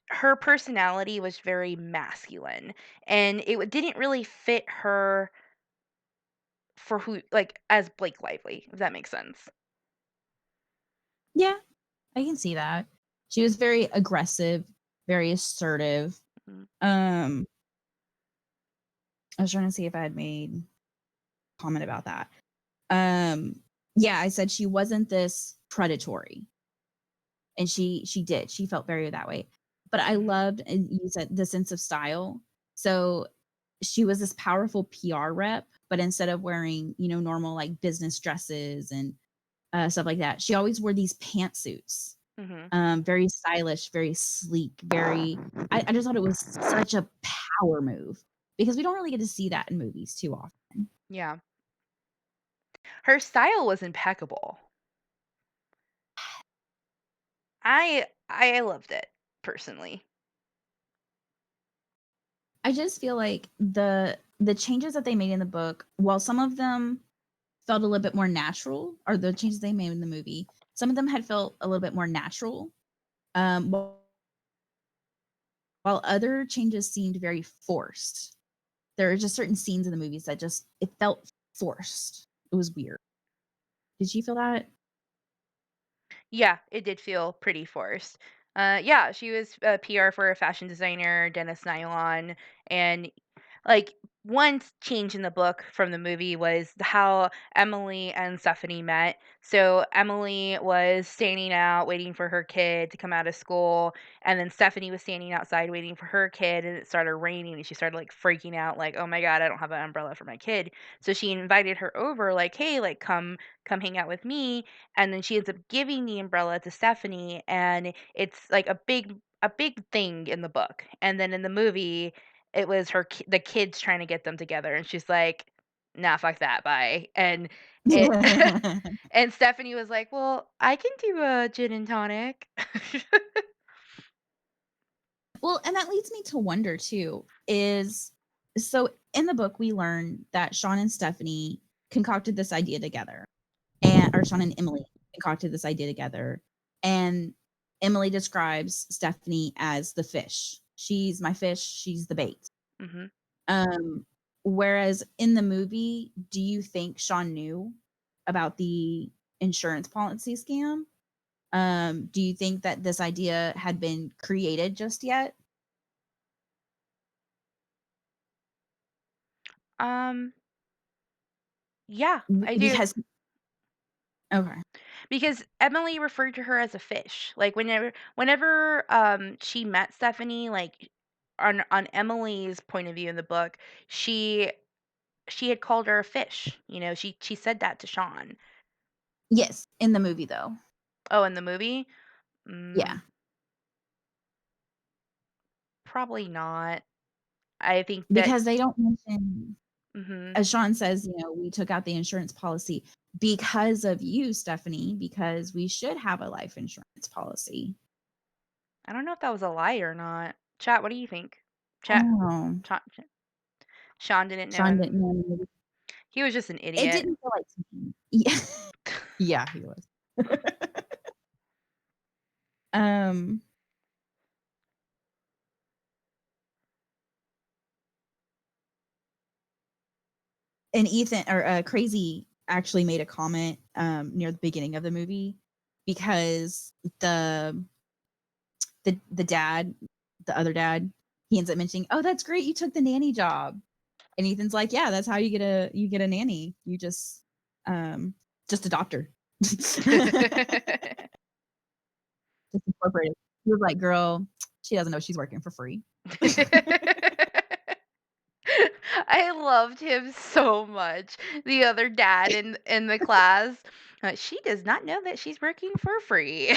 her personality was very masculine, and didn't really fit her for who like as Blake Lively, if that makes sense. Yeah, I can see that. She was very aggressive, very assertive. Mhm. Um, I was trying to see if I had made comment about that. Um, yeah, I said she wasn't this predatory, and she felt very that way. But I Mhm. loved, and you said the sense of style. So she was this powerful PR rep, but instead of wearing, normal like business dresses and stuff like that, she always wore these pantsuits. Mhm. Very stylish, very sleek, very. I just thought it was such a power move because we don't really get to see that in movies too often. Yeah. Her style was impeccable. I loved it personally. I just feel like the changes that they made in the book, while some of them felt a little bit more natural, or the changes they made in the movie, some of them had felt a little bit more natural. While other changes seemed very forced. There are just certain scenes in the movies that just it felt forced. It was weird. Did you feel that? Yeah, it did feel pretty forced. Yeah, she was PR for a fashion designer, Dennis Nylon, and like one change in the book from the movie was how Emily and Stephanie met. So Emily was standing out waiting for her kid to come out of school, and then Stephanie was standing outside waiting for her kid, and it started raining, and she started like freaking out, like, "Oh my god, I don't have an umbrella for my kid." So she invited her over, like, "Hey, like come hang out with me." And then she ends up giving the umbrella to Stephanie, and it's like a big thing in the book. And then in the movie, it was the kids trying to get them together, and she's like, "Nah, fuck that, bye." And it and Stephanie was like, "Well, I can do a gin and tonic." Well, and that leads me to wonder too, is so in the book we learn that Sean and Stephanie concocted this idea together. And or Sean and Emily concocted this idea together. And Emily describes Stephanie as the fish. She's my fish, she's the bait. Mhm. Um, whereas in the movie, do you think Sean knew about the insurance policy scam? Do you think that this idea had been created just yet? Um, yeah, I do. Because okay. Because Emily referred to her as a fish. Like whenever she met Stephanie, like on Emily's point of view in the book, she she had called her a fish. She said that to Sean. Yes, in the movie though. Oh, in the movie? Yeah. Mm, probably not. I think that Because they don't mention, mhm. as Sean says, we took out the insurance policy because of you, Stephanie, because we should have a life insurance policy. I don't know if that was a lie or not. Chat, what do you think? Chat, Oh, Sean didn't know, Sean and didn't know. he was just an It idiot. didn't feel like to me. Yeah. Yeah, he was. um, and Ethan or Crazy actually made a comment near the beginning of the movie because the the dad, the other dad, he ends up mentioning, "Oh, that's great, you took the nanny job." And Ethan's like, "Yeah, that's how you get a nanny. You just a doctor." Just incorporated. He was like, "Girl, she doesn't know she's working for free." I loved him so much. The other dad in the class. She does not know that she's working for free.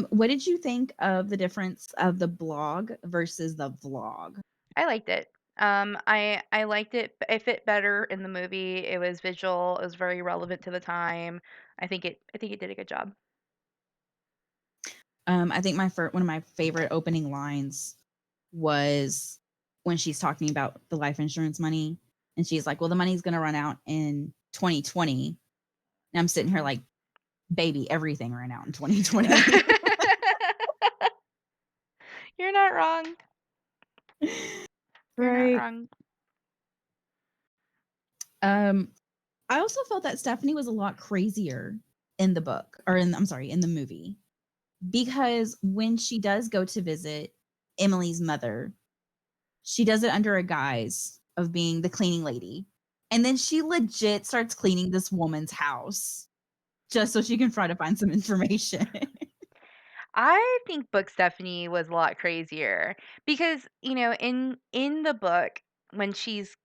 What did you think of the difference of the blog versus the vlog? I liked it. I liked it. It fit better in the movie. It was visual. It was very relevant to the time. I think it did a good job. I think one of my favorite opening lines was when she's talking about the life insurance money, and she's like, "Well, the money's gonna run out in 2020." And I'm sitting here Mhm. like, "Baby, everything ran out in 2020." You're not wrong. You're not Right. wrong. Um, I also felt that Stephanie was a lot crazier in the book, or I'm sorry, in the movie, because when she does go to visit Emily's mother, she does it under a guise of being the cleaning lady. And then she legit starts cleaning this woman's house just so she can try to find some information. I think book Stephanie was a lot crazier because, in the book when she's,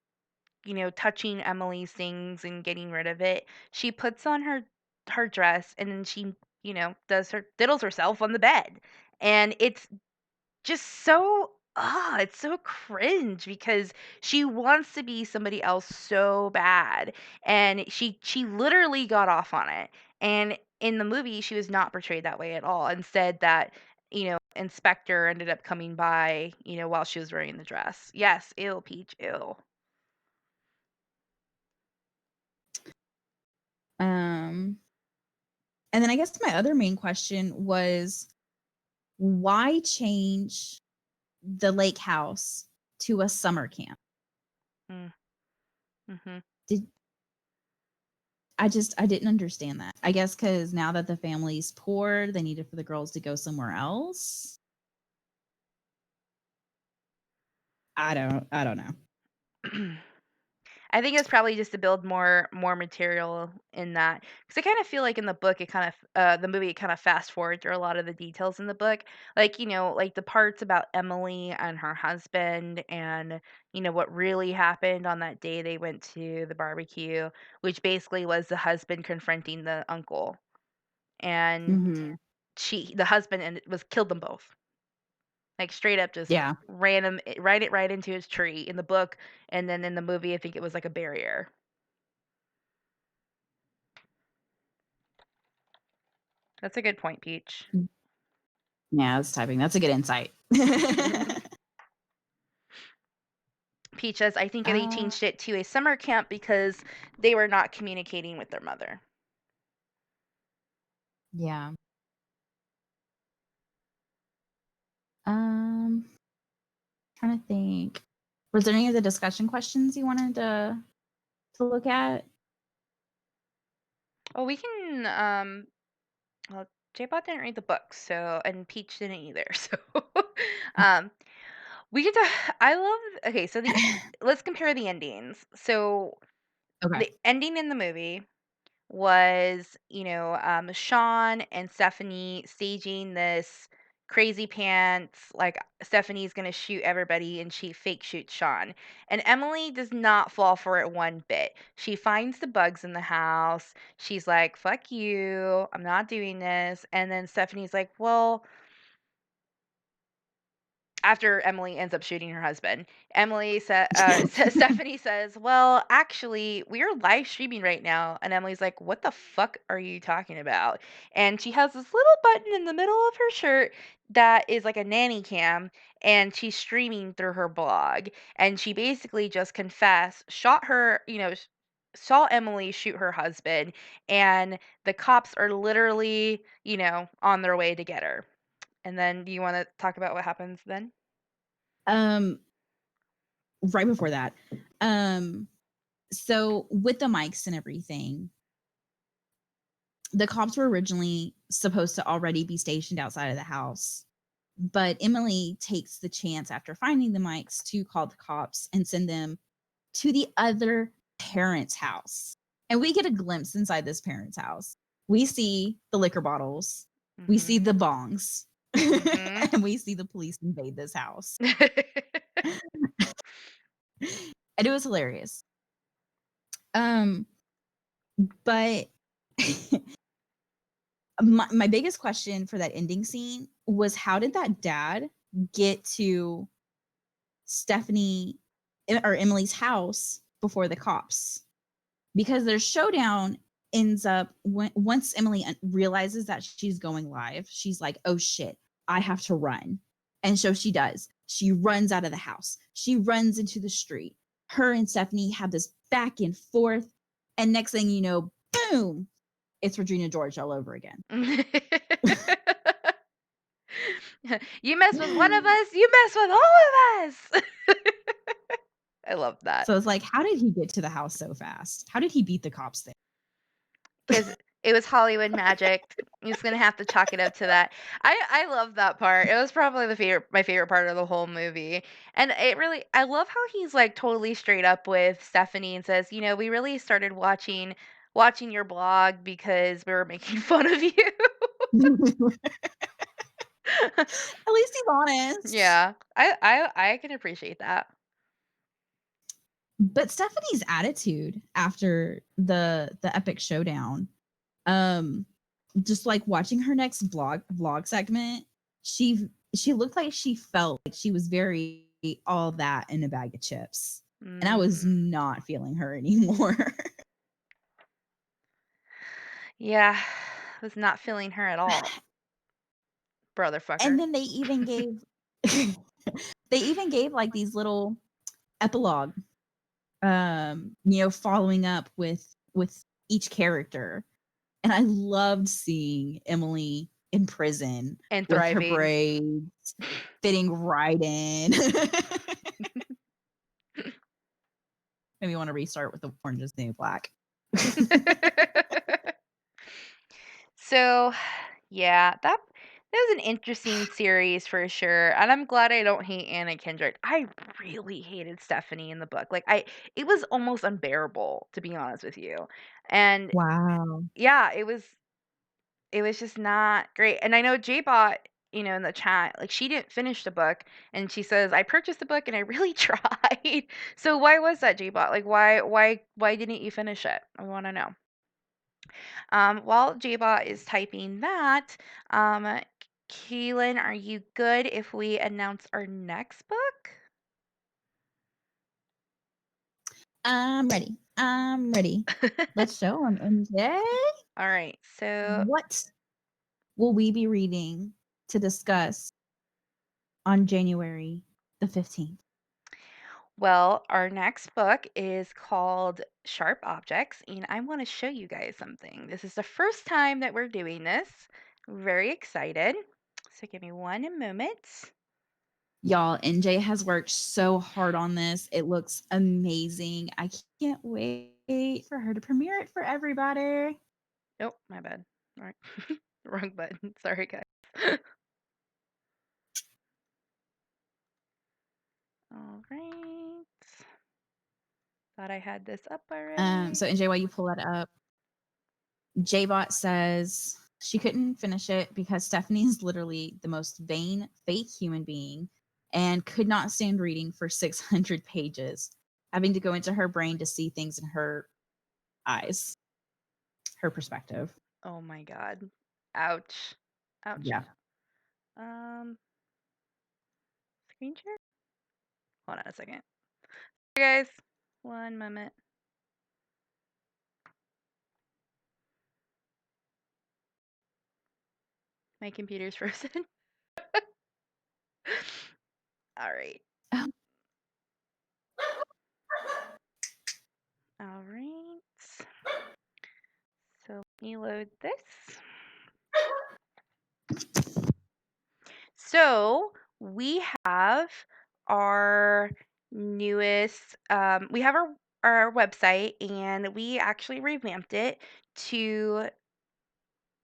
touching Emily's things and getting rid of it, she puts on her dress and then she, does her diddles herself on the bed. And it's just so it's so cringe because she wants to be somebody else so bad, and she literally got off on it, and in the movie, she was not portrayed that way at all. Instead, that, inspector ended up coming by, while she was wearing the dress. Yes, ew, Peach, ew. Um, and then I guess my other main question was why change the lake house to a summer camp? Mm, mhm. Did I didn't understand that. I guess because now that the family's poor, they needed for the girls to go somewhere else. I don't know. I think it's probably just to build more material in that, because I kind of feel like in the book, the movie, it kind of fast forward through a lot of the details in the book, like, like the parts about Emily and her husband, and what really happened on that day they went to the barbecue, which basically was the husband confronting the uncle, and Mhm. the husband and was killed them both, like straight up just Yeah. ran him right into his tree in the book, and then in the movie, I think it was like a barrier. That's a good point, Peach. Yeah, I was typing. That's a good insight. Peaches, I think they uh, changed it to a summer camp because they were not communicating with their mother. yeah. Um, trying to think. Was there any of the discussion questions you wanted to look at? Well, we can. Well, J-Bot didn't read the book, so and Peach didn't either. So, um, we get to. I love. Okay, so let's compare the endings. So Okay. the ending in the movie was, Sean and Stephanie staging this crazy pants, like Stephanie's gonna shoot everybody and she fake shoots Sean. And Emily does not fall for it one bit. She finds the bugs in the house. She's like, fuck you, I'm not doing this. And then Stephanie's like, well, after Emily ends up shooting her husband, Stephanie says, "Well, actually, we're live streaming right now." And Emily's like, "What the fuck are you talking about?" And she has this little button in the middle of her shirt that is like a nanny cam, and she's streaming through her blog. And she basically just confessed, shot her, saw Emily shoot her husband, and the cops are literally, on their way to get her. And then, do you want to talk about what happens then? um, right before that. Um, so with the mics and everything, the cops were originally supposed to already be stationed outside of the house. But Emily takes the chance after finding the mics to call the cops and send them to the other parent's house. And we get a glimpse inside this parent's house. We see the liquor bottles, we see Mhm. the bongs, Mhm. and we see the police invade this house. And it was hilarious. Um, but my biggest question for that ending scene was how did that dad get to Stephanie or Emily's house before the cops? Because their showdown ends up once Emily realizes that she's going live, she's like, "Oh shit, I have to run." And so she does. She runs out of the house. She runs into the street. Her and Stephanie have this back and forth, and next thing you know, boom, it's Regina George all over again. You mess with one of us, you mess with all of us. I love that. So it's like, how did he get to the house so fast? How did he beat the cops there? 'Cause it was Hollywood magic. I'm just gonna have to chalk it up to that. I love that part. It was probably my favorite part of the whole movie, and it really I love how he's, like, totally straight up with Stephanie and says, "We really started watching your blog because we were making fun of you." At least he's honest. Yeah. I can appreciate that. But Stephanie's attitude after the epic showdown, um, just like watching her next vlog segment, she looked like she felt like she was very all that in a bag of chips. And I was Mhm. not feeling her anymore. Yeah. Was not feeling her at all, brother And fucker. then they even gave like these little epilogue, following up with each character. And I loved seeing Emily in prison And with her thriving. braids fitting right in. Made me want to restart with the Orange is the New Black. So, yeah, that was an interesting series for sure, and I'm glad I don't hate Anna Kendrick. I really hated Stephanie in the book. Like it was almost unbearable to be honest with you. And Wow. yeah, it was just not great. And I know J-Bot, in the chat, like she didn't finish the book and she says, "I purchased the book and I really tried." So why was that, J-Bot? Like why didn't you finish it? I want to know. While Jbot is typing that, Keelan, are you good if we announce our next book? I'm ready. I'm ready. Let's show them. MJ, All right. So, what will we be reading to discuss on January the 15th? well, our next book is called Sharp Objects, and I want to show you guys something. This is the first time that we're doing this. Very excited. So, give me one moment. Y'all, NJ has worked so hard on this. It looks amazing. I can't wait for her to premiere it for everybody. Oh, my bad. All right. Wrong button. Sorry, guys. All right. Thought I had this up already. So NJ, while you pull that up, JBot says she couldn't finish it because Stephanie is literally the most vain, fake human being and could not stand reading for 600 pages, having to go into her brain to see things in her eyes, her perspective. Oh my god. Ouch. Ouch. Yeah. Um, Screen share? Hold on a second. Hey guys, one moment. My computer's frozen. All right. Oh, All right. So let me load this. So we have our newest, we have our website and we actually revamped it to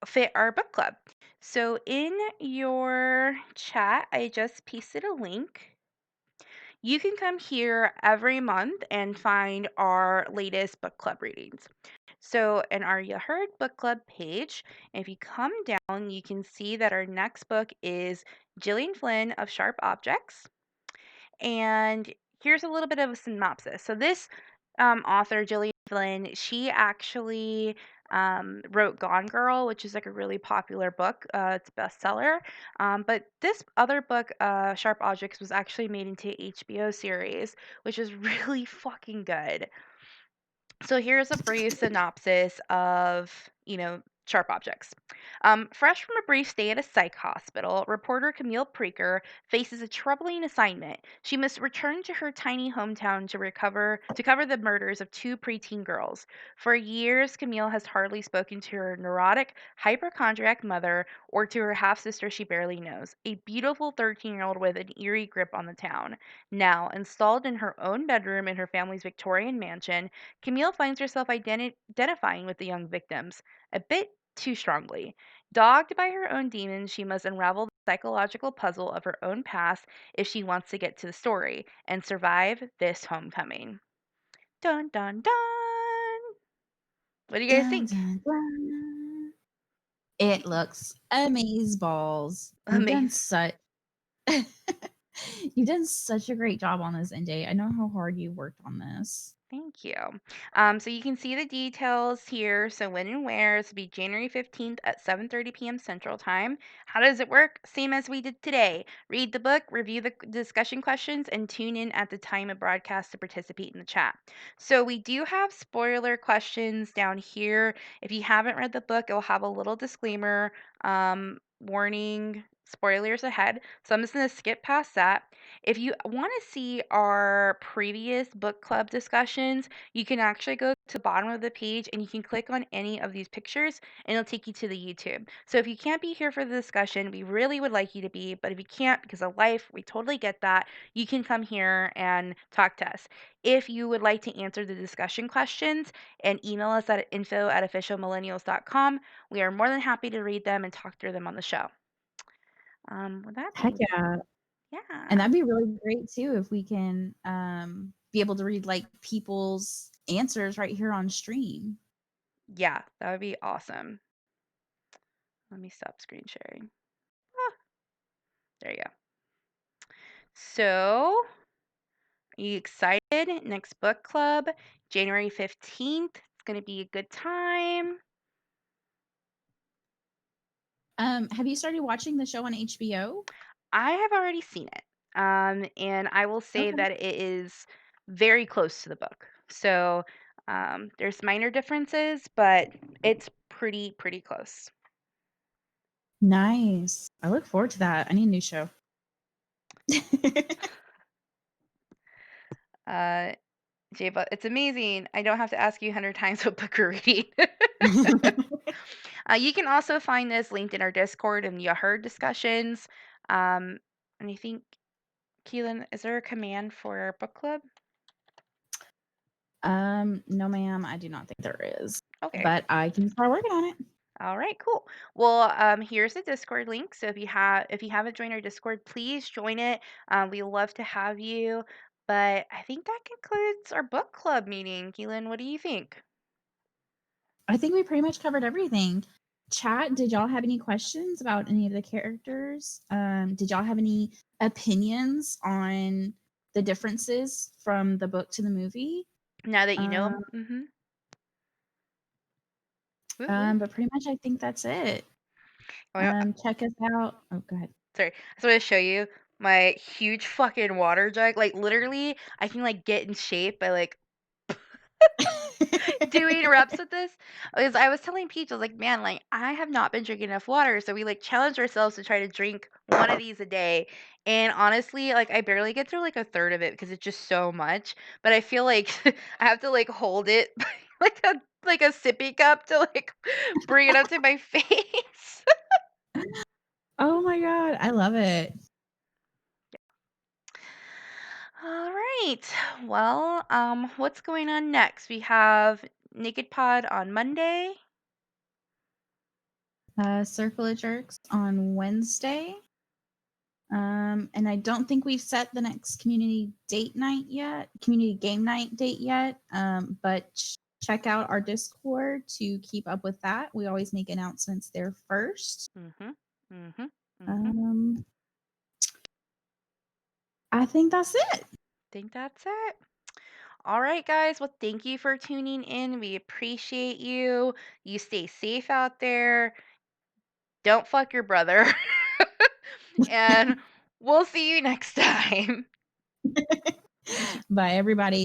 fit our book club. So in your chat, I just pasted a link. You can come here every month and find our latest book club readings. So, in our You Heard Book Club page, if you come down, you can see that our next book is Gillian Flynn of Sharp Objects. And here's a little bit of a synopsis. So, this author, Gillian Flynn, she actually wrote Gone Girl, which is like a really popular book. It's a bestseller. But this other book, Sharp Objects, was actually made into a HBO series, which is really fucking good. So here's a brief synopsis of, sharp objects. Fresh from a brief stay at a psych hospital, reporter Camille Preaker faces a troubling assignment. She must return to her tiny hometown to cover the murders of two preteen girls. For years, Camille has hardly spoken to her neurotic, hypochondriac mother or to her half sister she barely knows, a beautiful 13-year-old with an eerie grip on the town. Now, installed in her own bedroom in her family's Victorian mansion, Camille finds herself identifying with the young victims a bit too strongly. Dogged by her own demons, she must unravel the psychological puzzle of her own past if she wants to get to the story and survive this homecoming. Dun dun dun! What do you guys Dun, think? dun, dun. It looks amazeballs. Amazing. You've done such a great job on this, NJ. I know how hard you worked on this. Thank you. So you can see the details here. So when and where, this will be January 15th at 7:30 p.m. Central Time. How does it work? Same as we did today. Read the book, review the discussion questions, and tune in at the time of broadcast to participate in the chat. So we do have spoiler questions down here. If you haven't read the book, it will have a little disclaimer, warning, spoilers ahead. So I'm just going to skip past that. If you want to see our previous book club discussions, you can actually go to the bottom of the page and you can click on any of these pictures and it'll take you to the YouTube. So if you can't be here for the discussion, we really would like you to be, but if you can't because of life, we totally get that. You can come here and talk to us. If you would like to answer the discussion questions and email us at info@officialmillennials.com, we are more than happy to read them and talk through them on the show. With that Heck being, yeah. And yeah. that'd be really great too if we can be able to read like people's answers right here on stream. Yeah, that would be awesome. Let me stop screen sharing. Ah, there you go. So, are you excited? Next book club, January 15th. It's going to be a good time. Have you started watching the show on HBO? I have already seen it. And I will say Okay. that it is very close to the book. So, there's minor differences, but it's pretty close. Nice. I look forward to that. I need a new show. Uh, Jay, it's amazing. I don't have to ask you 100 times what book you're reading. You can also find this linked in our Discord and the Heard discussions. Um, and I think, Keelan, is there a command for our book club? No, ma'am, I do not think there is, Okay. but I can start working on it. All right, cool. Well, here's the Discord link. So if you haven't joined our Discord, please join it. We love to have you. But I think that concludes our book club meeting. Keelan, what do you think? I think we pretty much covered everything. Chat, did y'all have any questions about any of the characters? Did y'all have any opinions on the differences from the book to the movie? Now that you know, Um, mm-hmm. Woo-hoo. but pretty much I think that's it. Oh, Check us out. Oh, go ahead. sorry. I just want to show you my huge fucking water jug. Like literally, I can like get in shape by like doing reps with this. Because I was telling Peach, I was like, man, like I have not been drinking enough water. So we like challenged ourselves to try to drink one of these a day. And honestly, like I barely get through like a third of it because it's just so much. But I feel like I have to like hold it like a sippy cup to like bring it up to my face. Oh my god, I love it. All right. Well, what's going on next? We have Naked Pod on Monday. Circle of Jerks on Wednesday. And I don't think we've set the next community game night date yet. But check out our Discord to keep up with that. We always make announcements there first. Mhm. Mhm. Mhm. Um, I think that's it. Think that's it. All right, guys. Well, thank you for tuning in. We appreciate you. You stay safe out there. Don't fuck your brother. And we'll see you next time. Bye, everybody.